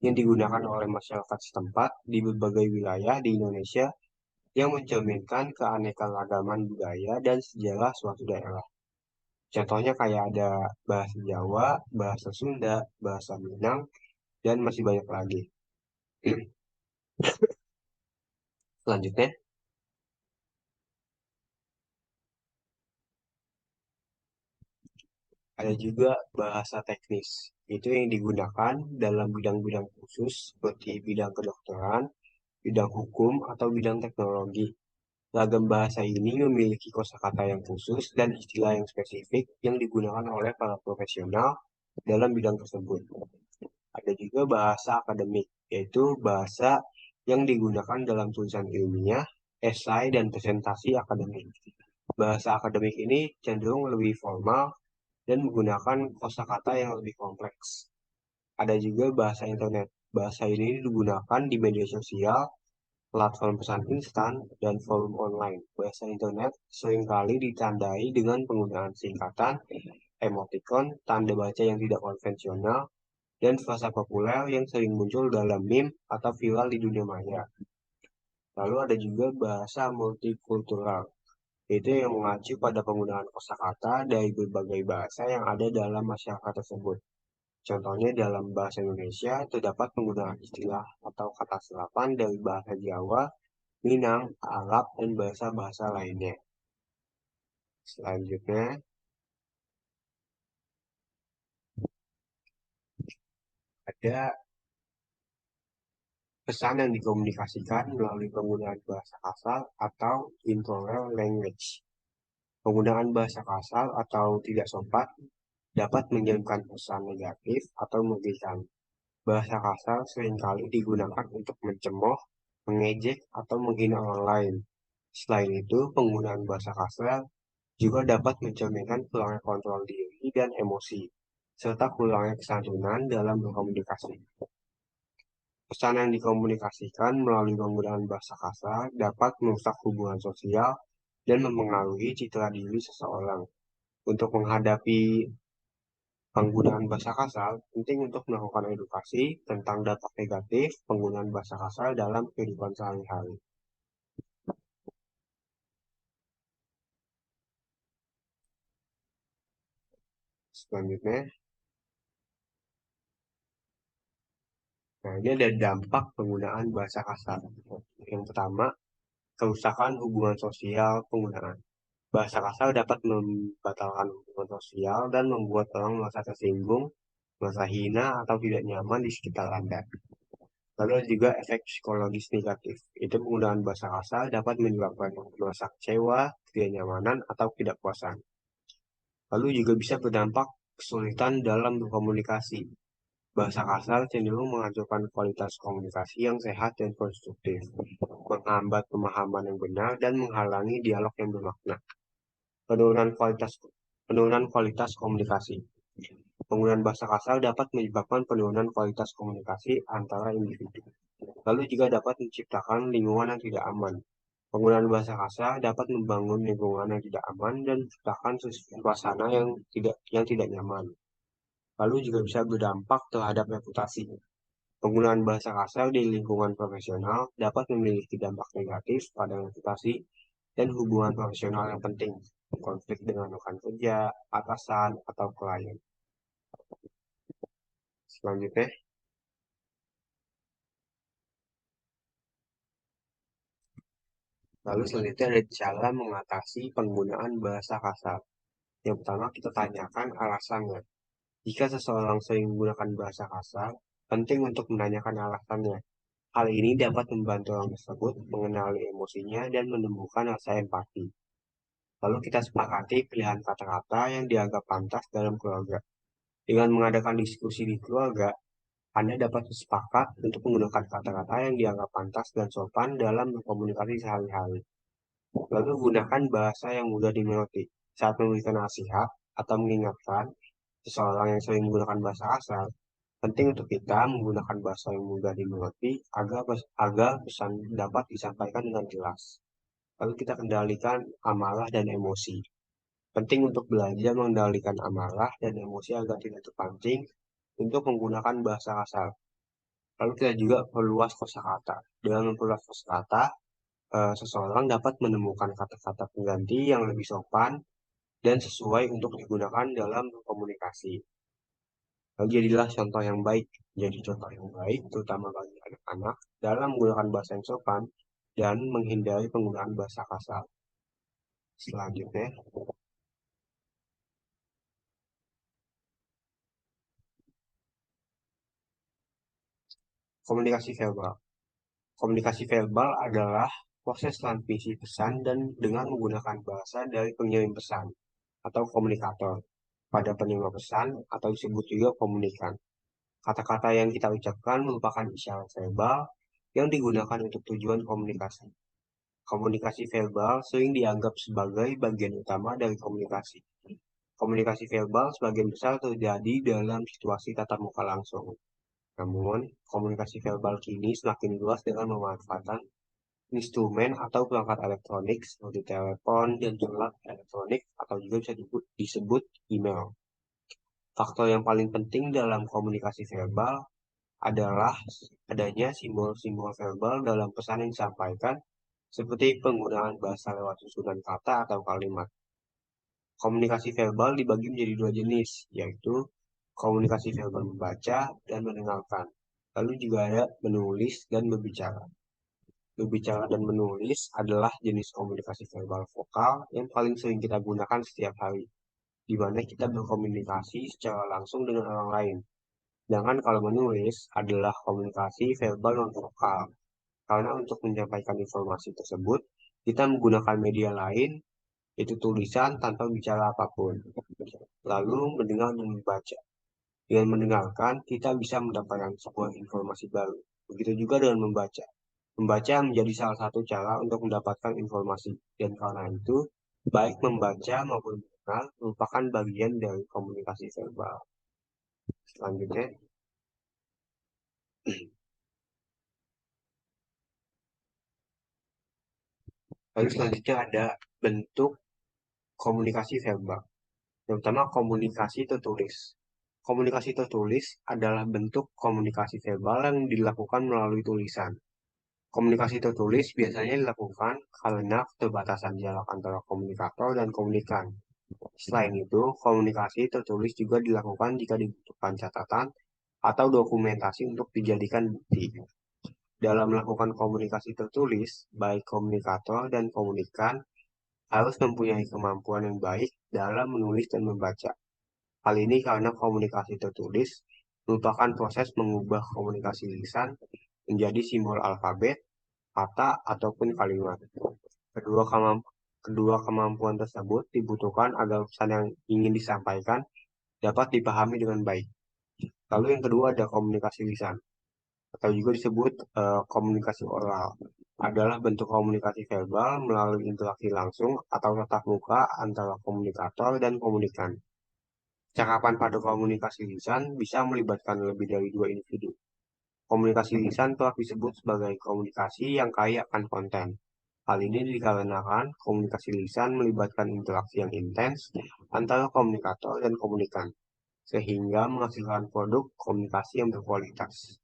yang digunakan oleh masyarakat setempat di berbagai wilayah di Indonesia yang mencerminkan keanekaragaman budaya dan sejarah suatu daerah. Contohnya kayak ada bahasa Jawa, bahasa Sunda, bahasa Minang, dan masih banyak lagi. Selanjutnya, ada juga bahasa teknis. Itu yang digunakan dalam bidang-bidang khusus seperti bidang kedokteran, bidang hukum, atau bidang teknologi. Ragam bahasa ini memiliki kosakata yang khusus dan istilah yang spesifik yang digunakan oleh para profesional dalam bidang tersebut. Ada juga bahasa akademik, yaitu bahasa yang digunakan dalam tulisan ilmiah, esai, dan presentasi akademik. Bahasa akademik ini cenderung lebih formal dan menggunakan kosakata yang lebih kompleks. Ada juga bahasa internet. Bahasa ini digunakan di media sosial, platform pesan instan, dan forum online. Bahasa internet seringkali ditandai dengan penggunaan singkatan, emoticon, tanda baca yang tidak konvensional, dan frasa populer yang sering muncul dalam meme atau viral di dunia maya. Lalu ada juga bahasa multikultural, yaitu yang mengacu pada penggunaan kosakata dari berbagai bahasa yang ada dalam masyarakat tersebut. Contohnya dalam bahasa Indonesia terdapat penggunaan istilah atau kata serapan dari bahasa Jawa, Minang, Arab, dan bahasa-bahasa lainnya. Selanjutnya, ada pesan yang dikomunikasikan melalui penggunaan bahasa kasar atau improper language. Penggunaan bahasa kasar atau tidak sopan dapat mengirimkan pesan negatif atau merugikan. Bahasa kasar seringkali digunakan untuk mencemooh, mengejek, atau menghina orang lain. Selain itu, penggunaan bahasa kasar juga dapat mencerminkan kurangnya kontrol diri dan emosi, serta kurangnya kesantunan dalam berkomunikasi. Pesan yang dikomunikasikan melalui penggunaan bahasa kasar dapat merusak hubungan sosial dan mempengaruhi citra diri seseorang. Untuk menghadapi penggunaan bahasa kasar, penting untuk melakukan edukasi tentang dampak negatif penggunaan bahasa kasar dalam kehidupan sehari-hari. Selanjutnya, nah ini ada dampak penggunaan bahasa kasar. Yang pertama, kerusakan hubungan sosial penggunaan. Bahasa kasar dapat membatalkan hubungan sosial dan membuat orang merasa tersinggung, merasa hina, atau tidak nyaman di sekitar Anda. Lalu ada juga efek psikologis negatif. Itu penggunaan bahasa kasar dapat menyebabkan merasa kecewa, ketidaknyamanan, atau tidak puasan. Lalu juga bisa berdampak kesulitan dalam berkomunikasi. Bahasa kasar cenderung menghancurkan kualitas komunikasi yang sehat dan konstruktif, menghambat pemahaman yang benar, dan menghalangi dialog yang bermakna. Penurunan kualitas penurunan kualitas komunikasi. Penggunaan bahasa kasar dapat menyebabkan penurunan kualitas komunikasi antara individu. Lalu juga dapat menciptakan lingkungan yang tidak aman. Penggunaan bahasa kasar dapat membangun lingkungan yang tidak aman dan menciptakan suasana yang tidak nyaman. Lalu juga bisa berdampak terhadap reputasi. Penggunaan bahasa kasar di lingkungan profesional dapat memiliki dampak negatif pada reputasi dan hubungan profesional yang penting, konflik dengan rekan kerja, atasan, atau klien. Selanjutnya, selanjutnya ada cara mengatasi penggunaan bahasa kasar. Yang pertama, kita tanyakan alasannya. Jika seseorang sering menggunakan bahasa kasar, penting untuk menanyakan alasannya. Hal ini dapat membantu orang tersebut mengenali emosinya dan menumbuhkan rasa empati. Lalu kita sepakati pilihan kata-kata yang dianggap pantas dalam keluarga. Dengan mengadakan diskusi di keluarga, Anda dapat sepakat untuk menggunakan kata-kata yang dianggap pantas dan sopan dalam berkomunikasi sehari-hari. Lalu gunakan bahasa yang mudah dimengerti. Saat memberikan nasihat atau mengingatkan seseorang yang sering menggunakan bahasa kasar, penting untuk kita menggunakan bahasa yang mudah dimengerti agar pesan dapat disampaikan dengan jelas. Lalu kita kendalikan amarah dan emosi. Penting untuk belajar mengendalikan amarah dan emosi agar tidak terpancing untuk menggunakan bahasa kasar. Lalu kita juga perluas kosakata. Dengan memperluas kosakata, seseorang dapat menemukan kata-kata pengganti yang lebih sopan dan sesuai untuk digunakan dalam komunikasi. Lalu jadilah contoh yang baik. Jadi contoh yang baik, terutama bagi anak-anak, dalam menggunakan bahasa yang sopan dan menghindari penggunaan bahasa kasar. Selanjutnya, komunikasi verbal. Komunikasi verbal adalah proses transmisi pesan dan dengan menggunakan bahasa dari pengirim pesan atau komunikator pada penerima pesan atau disebut juga komunikan. Kata-kata yang kita ucapkan merupakan isyarat verbal yang digunakan untuk tujuan komunikasi. Komunikasi verbal sering dianggap sebagai bagian utama dari komunikasi. Komunikasi verbal sebagian besar terjadi dalam situasi tatap muka langsung. Namun, komunikasi verbal kini semakin luas dengan memanfaatkan instrumen atau perangkat elektronik seperti telepon dan surat elektronik atau juga bisa disebut email. Faktor yang paling penting dalam komunikasi verbal adalah adanya simbol-simbol verbal dalam pesan yang disampaikan, seperti penggunaan bahasa lewat susunan kata atau kalimat. Komunikasi verbal dibagi menjadi dua jenis, yaitu komunikasi verbal membaca dan mendengarkan. Lalu juga ada menulis dan berbicara. Berbicara dan menulis adalah jenis komunikasi verbal vokal yang paling sering kita gunakan setiap hari, di mana kita berkomunikasi secara langsung dengan orang lain. Sedangkan kalau menulis adalah komunikasi verbal non-vokal, karena untuk menyampaikan informasi tersebut, kita menggunakan media lain, yaitu tulisan tanpa bicara apapun. Lalu mendengar dan membaca. Dengan mendengarkan, kita bisa mendapatkan sebuah informasi baru. Begitu juga dengan membaca. Membaca menjadi salah satu cara untuk mendapatkan informasi. Dan karena itu, baik membaca maupun mendengar merupakan bagian dari komunikasi verbal. Selanjutnya, ada bentuk komunikasi verbal. Yang pertama, komunikasi tertulis. Komunikasi tertulis adalah bentuk komunikasi verbal yang dilakukan melalui tulisan. Komunikasi tertulis biasanya dilakukan karena keterbatasan jarak antara komunikator dan komunikan. Selain itu, komunikasi tertulis juga dilakukan jika dibutuhkan catatan atau dokumentasi untuk dijadikan bukti. Dalam melakukan komunikasi tertulis, baik komunikator dan komunikan harus mempunyai kemampuan yang baik dalam menulis dan membaca. Hal ini karena komunikasi tertulis merupakan proses mengubah komunikasi lisan menjadi simbol alfabet, kata, ataupun kalimat. Kedua kemampuan tersebut dibutuhkan agar pesan yang ingin disampaikan dapat dipahami dengan baik. Lalu yang kedua ada komunikasi lisan, atau juga disebut komunikasi oral. Adalah bentuk komunikasi verbal melalui interaksi langsung atau tatap muka antara komunikator dan komunikan. Cakapan pada komunikasi lisan bisa melibatkan lebih dari dua individu. Komunikasi lisan telah disebut sebagai komunikasi yang kaya akan konten. Hal ini dikarenakan komunikasi lisan melibatkan interaksi yang intens antara komunikator dan komunikan, sehingga menghasilkan produk komunikasi yang berkualitas.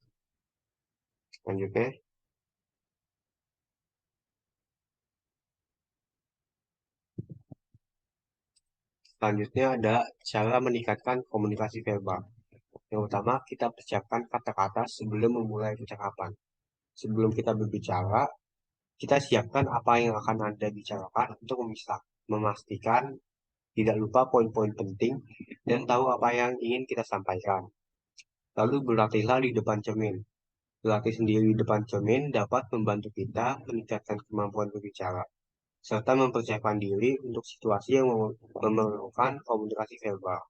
Selanjutnya, ada cara meningkatkan komunikasi verbal. Yang utama, kita persiapkan kata-kata sebelum memulai percakapan. Sebelum kita berbicara, kita siapkan apa yang akan Anda bicarakan untuk memastikan tidak lupa poin-poin penting dan tahu apa yang ingin kita sampaikan. Lalu berlatihlah di depan cermin. Berlatih sendiri di depan cermin dapat membantu kita meningkatkan kemampuan berbicara, serta mempersiapkan diri untuk situasi yang memerlukan komunikasi verbal.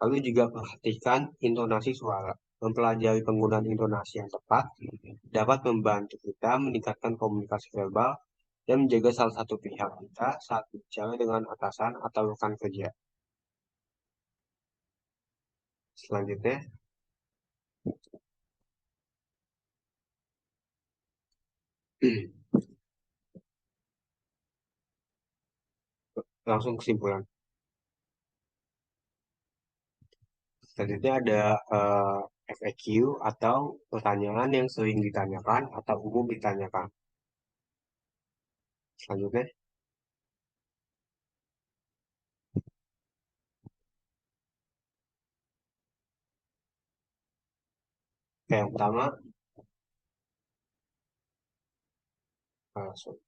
Lalu juga perhatikan intonasi suara. Mempelajari penggunaan intonasi yang tepat dapat membantu kita meningkatkan komunikasi verbal dan menjaga salah satu pihak kita saat bicara dengan atasan atau rekan kerja. Selanjutnya, langsung kesimpulan. Selanjutnya ada FAQ atau pertanyaan yang sering ditanyakan atau umum ditanyakan. Selanjutnya, yang pertama, sorry.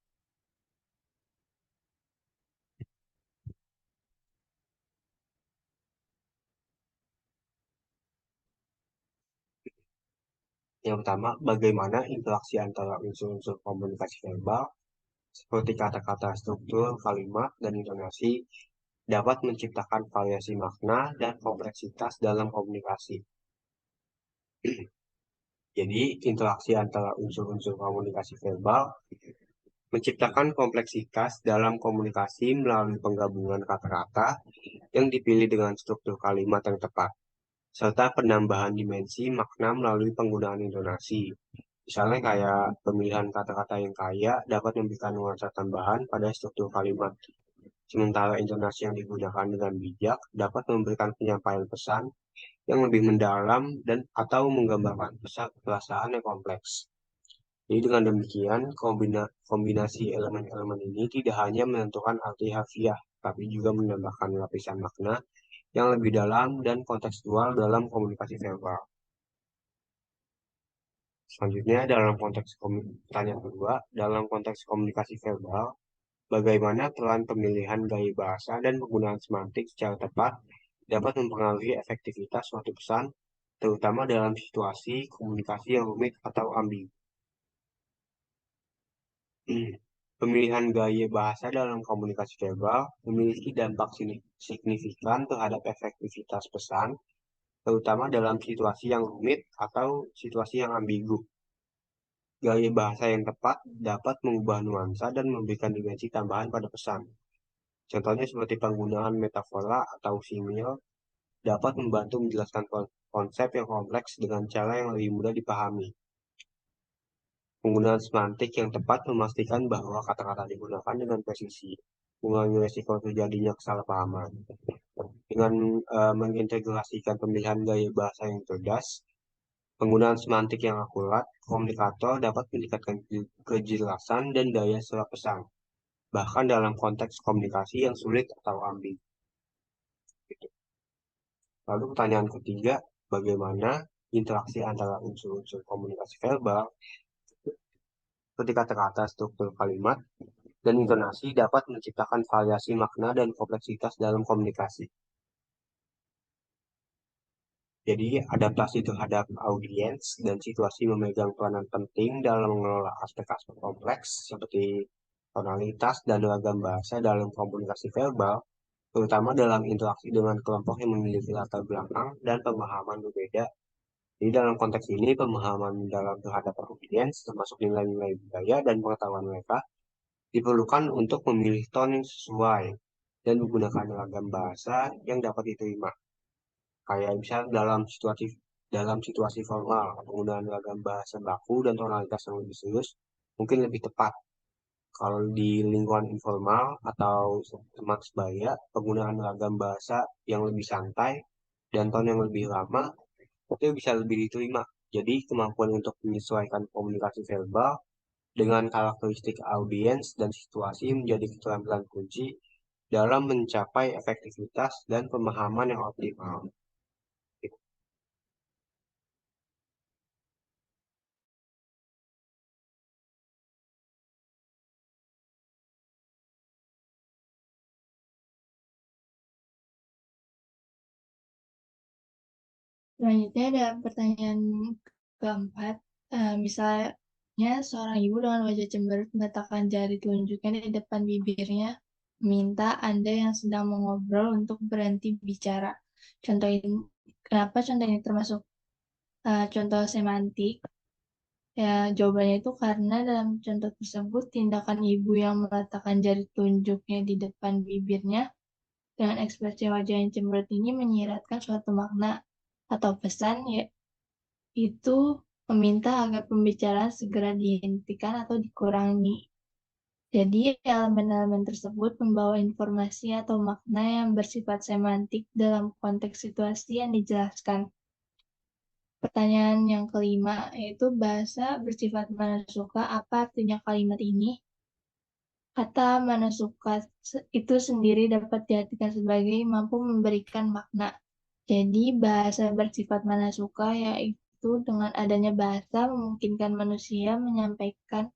Yang pertama, bagaimana interaksi antara unsur-unsur komunikasi verbal seperti kata-kata, struktur, kalimat, dan intonasi dapat menciptakan variasi makna dan kompleksitas dalam komunikasi. Jadi, interaksi antara unsur-unsur komunikasi verbal menciptakan kompleksitas dalam komunikasi melalui penggabungan kata-kata yang dipilih dengan struktur kalimat yang tepat, serta penambahan dimensi makna melalui penggunaan intonasi. Misalnya kayak pemilihan kata-kata yang kaya dapat memberikan nuansa tambahan pada struktur kalimat. Sementara intonasi yang digunakan dengan bijak dapat memberikan penyampaian pesan yang lebih mendalam dan atau menggambarkan perasaan yang kompleks. Jadi dengan demikian, kombinasi elemen-elemen ini tidak hanya menentukan arti harfiah, tapi juga menambahkan lapisan makna yang lebih dalam dan kontekstual dalam komunikasi verbal. Selanjutnya, pertanyaan kedua, dalam konteks komunikasi verbal, bagaimana peran pemilihan gaya bahasa dan penggunaan semantik secara tepat dapat mempengaruhi efektivitas suatu pesan, terutama dalam situasi komunikasi yang rumit atau ambigu. Pemilihan gaya bahasa dalam komunikasi verbal memiliki dampak signifikan terhadap efektivitas pesan, terutama dalam situasi yang rumit atau situasi yang ambigu. Gaya bahasa yang tepat dapat mengubah nuansa dan memberikan dimensi tambahan pada pesan. Contohnya seperti penggunaan metafora atau simil dapat membantu menjelaskan konsep yang kompleks dengan cara yang lebih mudah dipahami. Penggunaan semantik yang tepat memastikan bahwa kata-kata digunakan dengan presisi, mengurangi risiko terjadinya kesalahpahaman. Dengan mengintegrasikan pemilihan gaya bahasa yang cerdas, penggunaan semantik yang akurat, komunikator dapat meningkatkan kejelasan dan daya serap pesan, bahkan dalam konteks komunikasi yang sulit atau ambigu. Lalu pertanyaan ketiga, bagaimana interaksi antara unsur-unsur komunikasi verbal seperti kata-kata, struktur kalimat, dan intonasi dapat menciptakan variasi makna dan kompleksitas dalam komunikasi. Jadi, adaptasi terhadap audiens dan situasi memegang peranan penting dalam mengelola aspek-aspek kompleks seperti tonalitas dan ragam bahasa dalam komunikasi verbal, terutama dalam interaksi dengan kelompok yang memiliki latar belakang dan pemahaman berbeda. Jadi dalam konteks ini, pemahaman dalam terhadap audiens, termasuk nilai-nilai budaya dan pengetahuan mereka, diperlukan untuk memilih tone yang sesuai dan menggunakan ragam bahasa yang dapat diterima. Kayak misal dalam situasi formal, penggunaan ragam bahasa baku dan tonalitas yang lebih serius mungkin lebih tepat. Kalau di lingkungan informal atau teman sebaya, penggunaan ragam bahasa yang lebih santai dan tone yang lebih lama itu bisa lebih diterima. Jadi kemampuan untuk menyesuaikan komunikasi verbal dengan karakteristik audiens dan situasi menjadi keterampilan kunci dalam mencapai efektivitas dan pemahaman yang optimal. Selanjutnya ada pertanyaan keempat. Misalnya seorang ibu dengan wajah cemberut meletakkan jari telunjuknya di depan bibirnya, minta Anda yang sedang mengobrol untuk berhenti bicara. Contoh ini, kenapa contoh ini termasuk contoh semantik? Ya, jawabannya itu karena dalam contoh tersebut, tindakan ibu yang meletakkan jari telunjuknya di depan bibirnya dengan ekspresi wajah yang cemberut ini menyiratkan suatu makna atau pesan, yaitu meminta agar pembicaraan segera dihentikan atau dikurangi. Jadi, elemen-elemen tersebut membawa informasi atau makna yang bersifat semantik dalam konteks situasi yang dijelaskan. Pertanyaan yang kelima, yaitu bahasa bersifat mana suka, apa artinya kalimat ini? Kata mana suka itu sendiri dapat diartikan sebagai mampu memberikan makna. Jadi, bahasa bersifat mana suka, yaitu dengan adanya bahasa memungkinkan manusia menyampaikan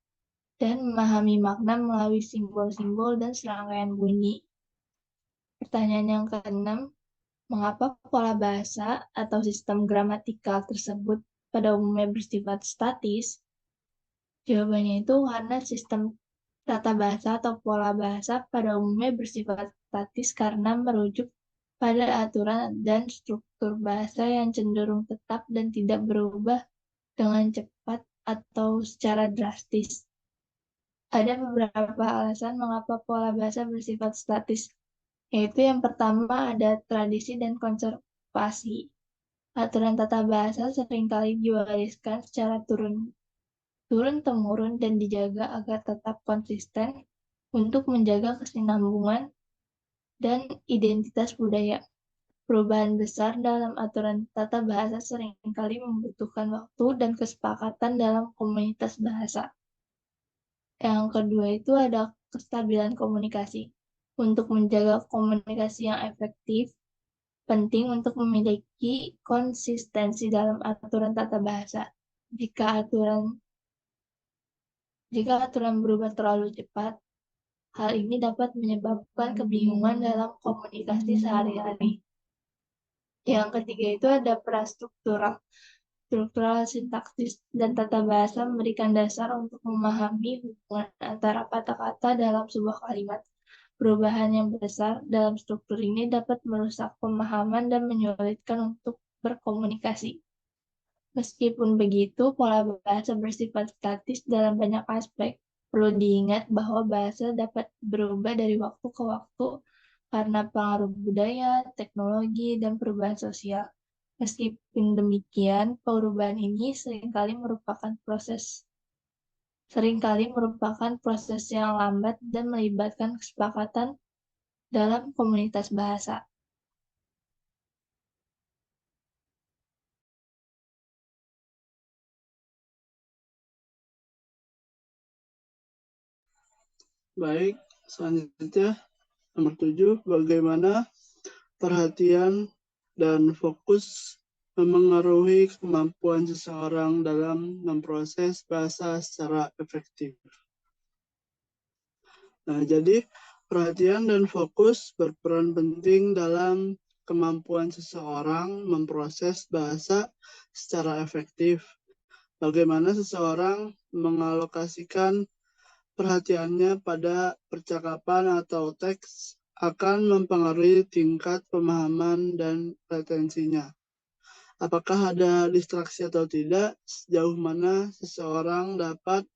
dan memahami makna melalui simbol-simbol dan serangkaian bunyi. Pertanyaan yang keenam, mengapa pola bahasa atau sistem gramatikal tersebut pada umumnya bersifat statis? Jawabannya itu karena sistem tata bahasa atau pola bahasa pada umumnya bersifat statis karena merujuk pada aturan dan struktur bahasa yang cenderung tetap dan tidak berubah dengan cepat atau secara drastis. Ada beberapa alasan mengapa pola bahasa bersifat statis, yaitu yang pertama ada tradisi dan konservasi. Aturan tata bahasa seringkali diwariskan secara turun-temurun dan dijaga agar tetap konsisten untuk menjaga kesinambungan dan identitas budaya. Perubahan besar dalam aturan tata bahasa seringkali membutuhkan waktu dan kesepakatan dalam komunitas bahasa. Yang kedua itu ada kestabilan komunikasi. Untuk menjaga komunikasi yang efektif, penting untuk memiliki konsistensi dalam aturan tata bahasa. Jika aturan berubah terlalu cepat, hal ini dapat menyebabkan kebingungan dalam komunikasi sehari-hari. Yang ketiga itu ada prastruktural. Struktural sintaksis dan tata bahasa memberikan dasar untuk memahami hubungan antara kata-kata dalam sebuah kalimat. Perubahan yang besar dalam struktur ini dapat merusak pemahaman dan menyulitkan untuk berkomunikasi. Meskipun begitu, pola bahasa bersifat statis dalam banyak aspek. Perlu diingat bahwa bahasa dapat berubah dari waktu ke waktu karena pengaruh budaya, teknologi, dan perubahan sosial. Meskipun demikian, perubahan ini seringkali merupakan proses yang lambat dan melibatkan kesepakatan dalam komunitas bahasa. Baik, selanjutnya nomor 7, bagaimana perhatian dan fokus memengaruhi kemampuan seseorang dalam memproses bahasa secara efektif. Nah, jadi perhatian dan fokus berperan penting dalam kemampuan seseorang memproses bahasa secara efektif. Bagaimana seseorang mengalokasikan perhatiannya pada percakapan atau teks akan mempengaruhi tingkat pemahaman dan retensinya. Apakah ada distraksi atau tidak, sejauh mana seseorang dapat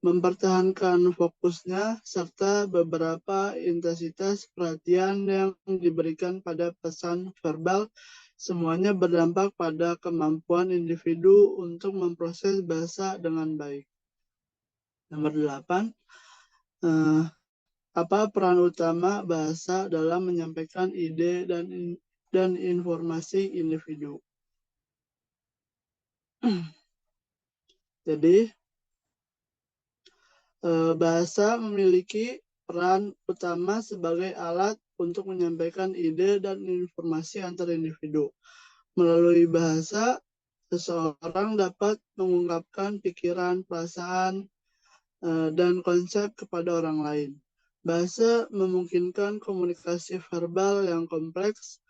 mempertahankan fokusnya, serta beberapa intensitas perhatian yang diberikan pada pesan verbal, semuanya berdampak pada kemampuan individu untuk memproses bahasa dengan baik. Nomor 8, apa peran utama bahasa dalam menyampaikan ide dan informasi individu? Jadi, bahasa memiliki peran utama sebagai alat untuk menyampaikan ide dan informasi antar individu. Melalui bahasa, seseorang dapat mengungkapkan pikiran, perasaan, dan konsep kepada orang lain. Bahasa memungkinkan komunikasi verbal yang kompleks,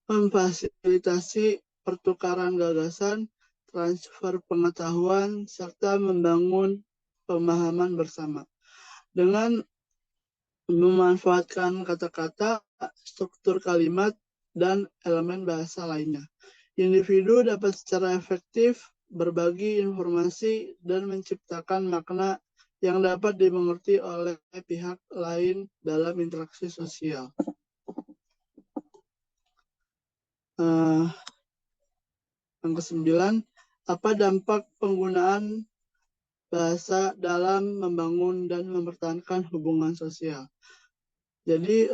memfasilitasi pertukaran gagasan, transfer pengetahuan, serta membangun pemahaman bersama. Dengan memanfaatkan kata-kata, struktur kalimat, dan elemen bahasa lainnya, individu dapat secara efektif berbagi informasi dan menciptakan makna yang dapat dimengerti oleh pihak lain dalam interaksi sosial. Yang ke-9, apa dampak penggunaan bahasa dalam membangun dan mempertahankan hubungan sosial? Jadi,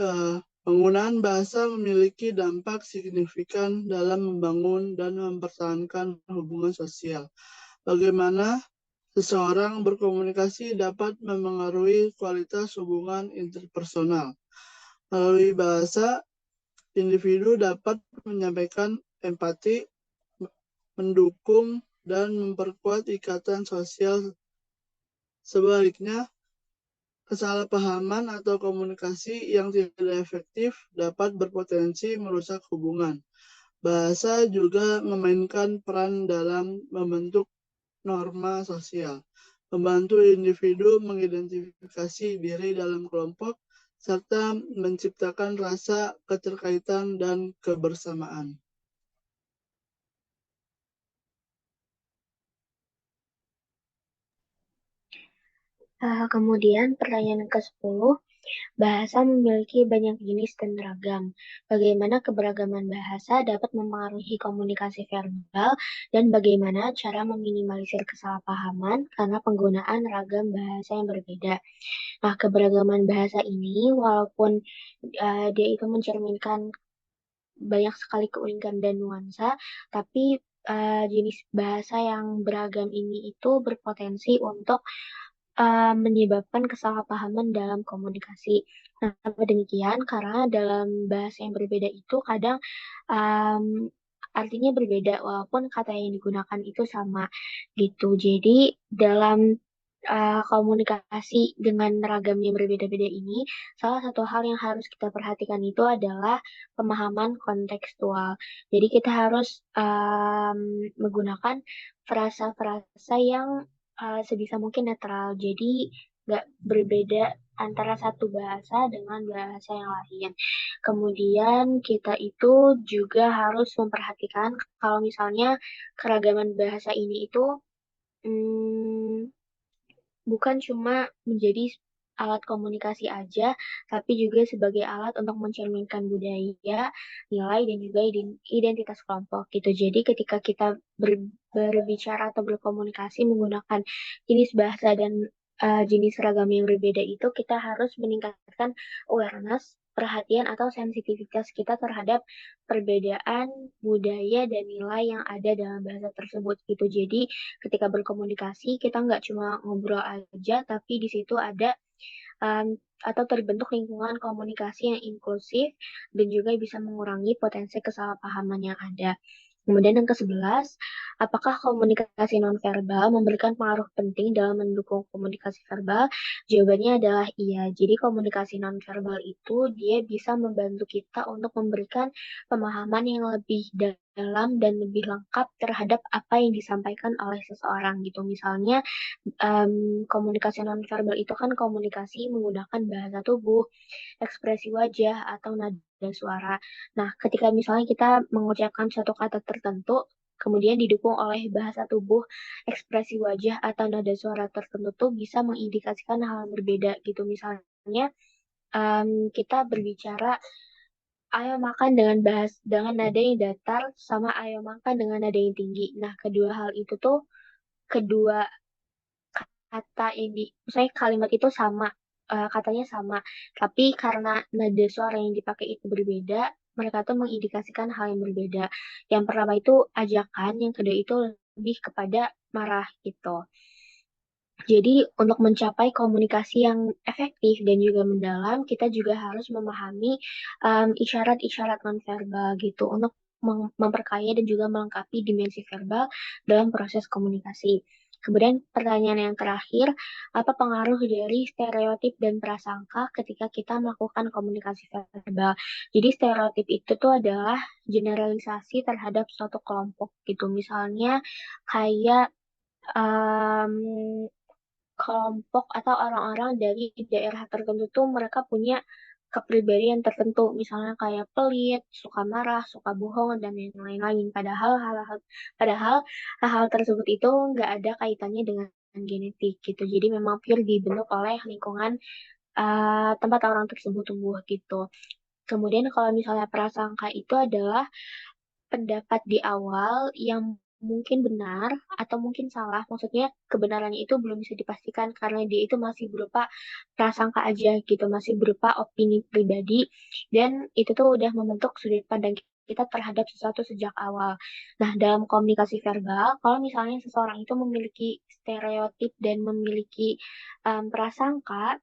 penggunaan bahasa memiliki dampak signifikan dalam membangun dan mempertahankan hubungan sosial. Bagaimana seseorang berkomunikasi dapat memengaruhi kualitas hubungan interpersonal. Melalui bahasa, individu dapat menyampaikan empati, mendukung, dan memperkuat ikatan sosial. Sebaliknya, kesalahpahaman atau komunikasi yang tidak efektif dapat berpotensi merusak hubungan. Bahasa juga memainkan peran dalam membentuk norma sosial, membantu individu mengidentifikasi diri dalam kelompok, serta menciptakan rasa keterkaitan dan kebersamaan. Kemudian pertanyaan ke-10, bahasa memiliki banyak jenis dan ragam. Bagaimana keberagaman bahasa dapat mempengaruhi komunikasi verbal dan bagaimana cara meminimalisir kesalahpahaman karena penggunaan ragam bahasa yang berbeda. Nah, keberagaman bahasa ini walaupun dia itu mencerminkan banyak sekali keunikan dan nuansa, tapi jenis bahasa yang beragam ini itu berpotensi untuk menyebabkan kesalahpahaman dalam komunikasi. Nah, kenapa demikian? Karena dalam bahasa yang berbeda itu kadang um, artinya berbeda walaupun kata yang digunakan itu sama gitu. Jadi dalam komunikasi dengan ragam yang berbeda-beda ini, salah satu hal yang harus kita perhatikan itu adalah pemahaman kontekstual. Jadi kita harus menggunakan frasa-frasa yang sebisa mungkin netral. Jadi nggak berbeda antara satu bahasa dengan bahasa yang lain. Kemudian kita itu juga harus memperhatikan kalau misalnya keragaman bahasa ini itu hmm, bukan cuma menjadi alat komunikasi aja, tapi juga sebagai alat untuk mencerminkan budaya, nilai, dan juga identitas kelompok gitu. Jadi ketika kita berbicara atau berkomunikasi menggunakan jenis bahasa dan jenis seragam yang berbeda itu, kita harus meningkatkan awareness, perhatian atau sensitivitas kita terhadap perbedaan budaya dan nilai yang ada dalam bahasa tersebut gitu. Jadi ketika berkomunikasi kita nggak cuma ngobrol aja, tapi di situ ada atau terbentuk lingkungan komunikasi yang inklusif dan juga bisa mengurangi potensi kesalahpahaman yang ada. Kemudian yang ke-11, apakah komunikasi nonverbal memberikan pengaruh penting dalam mendukung komunikasi verbal? Jawabannya adalah iya. Jadi komunikasi nonverbal itu dia bisa membantu kita untuk memberikan pemahaman yang lebih dalam dan lebih lengkap terhadap apa yang disampaikan oleh seseorang gitu. Misalnya komunikasi nonverbal itu kan komunikasi menggunakan bahasa tubuh, ekspresi wajah, atau nada suara. Nah, ketika misalnya kita mengucapkan suatu kata tertentu, kemudian didukung oleh bahasa tubuh, ekspresi wajah, atau nada suara tertentu tuh bisa mengindikasikan hal yang berbeda gitu. Misalnya, kita berbicara, ayo makan dengan nada yang datar, sama ayo makan dengan nada yang tinggi. Nah, kedua hal itu tuh, kedua kata ini, misalnya kalimat itu sama, katanya sama, tapi karena nada suara yang dipakai itu berbeda, mereka tuh mengindikasikan hal yang berbeda. Yang pertama itu ajakan, yang kedua itu lebih kepada marah gitu. Jadi untuk mencapai komunikasi yang efektif dan juga mendalam, kita juga harus memahami isyarat-isyarat nonverbal gitu untuk memperkaya dan juga melengkapi dimensi verbal dalam proses komunikasi. Kemudian pertanyaan yang terakhir, apa pengaruh dari stereotip dan prasangka ketika kita melakukan komunikasi verbal? Jadi stereotip itu tuh adalah generalisasi terhadap suatu kelompok gitu. Misalnya kayak em, kelompok atau orang-orang dari daerah tertentu tuh mereka punya kepribadian tertentu, misalnya kayak pelit, suka marah, suka bohong, dan yang lain-lain. Padahal hal-hal tersebut itu nggak ada kaitannya dengan genetik gitu. Jadi memang pure dibentuk oleh lingkungan tempat orang tersebut tumbuh gitu. Kemudian kalau misalnya prasangka itu adalah pendapat di awal yang mungkin benar atau mungkin salah. Maksudnya kebenarannya itu belum bisa dipastikan karena dia itu masih berupa prasangka aja gitu, masih berupa opini pribadi dan itu tuh udah membentuk sudut pandang kita terhadap sesuatu sejak awal. Nah, dalam komunikasi verbal, kalau misalnya seseorang itu memiliki stereotip dan memiliki prasangka,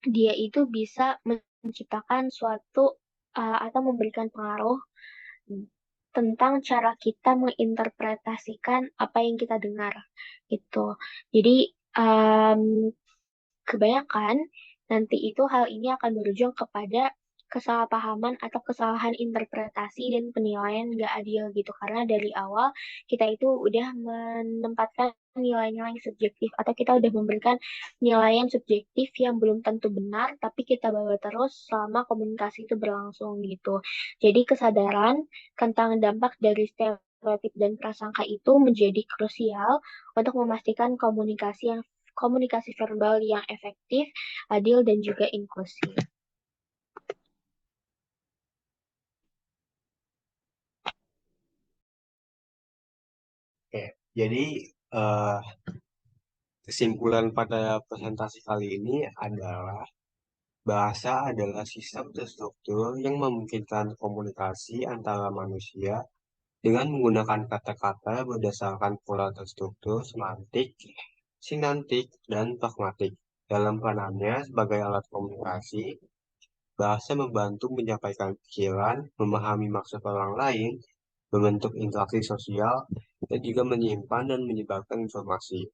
dia itu bisa menciptakan suatu atau memberikan pengaruh tentang cara kita menginterpretasikan apa yang kita dengar gitu. Jadi em, kebanyakan nanti itu hal ini akan berujung kepada kesalahpahaman atau kesalahan interpretasi dan penilaian nggak adil gitu karena dari awal kita itu udah menempatkan nilai-nilai subjektif atau kita udah memberikan nilaian subjektif yang belum tentu benar tapi kita bawa terus selama komunikasi itu berlangsung gitu. Jadi kesadaran tentang dampak dari stereotip dan prasangka itu menjadi krusial untuk memastikan komunikasi verbal yang efektif, adil, dan juga inklusif. Oke, jadi kesimpulan pada presentasi kali ini adalah Bahasa adalah sistem terstruktur yang memungkinkan komunikasi antara manusia dengan menggunakan kata-kata berdasarkan pola terstruktur semantik, sintaktik, dan pragmatik. Dalam peranannya sebagai alat komunikasi, bahasa membantu menyampaikan pikiran, memahami maksud orang lain, membentuk interaksi sosial, dan juga menyimpan dan menyebarkan informasi.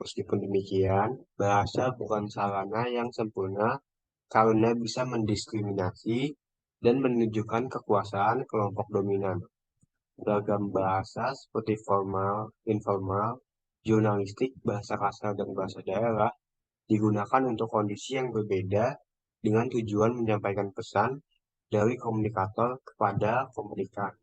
Meskipun demikian, bahasa bukan sarana yang sempurna karena bisa mendiskriminasi dan menunjukkan kekuasaan kelompok dominan. Beragam bahasa seperti formal, informal, jurnalistik, bahasa kasar, dan bahasa daerah digunakan untuk kondisi yang berbeda dengan tujuan menyampaikan pesan dari komunikator kepada komunikan.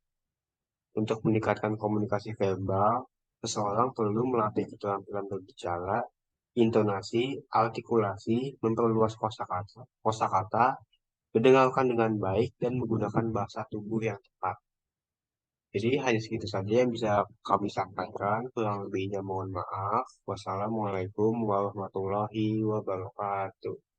Untuk meningkatkan komunikasi verbal, seseorang perlu melatih keterampilan berbicara, intonasi, artikulasi, memperluas kosakata, mendengarkan dengan baik, dan menggunakan bahasa tubuh yang tepat. Jadi hanya segitu saja yang bisa kami sampaikan. Kurang lebihnya mohon maaf. Wassalamualaikum warahmatullahi wabarakatuh.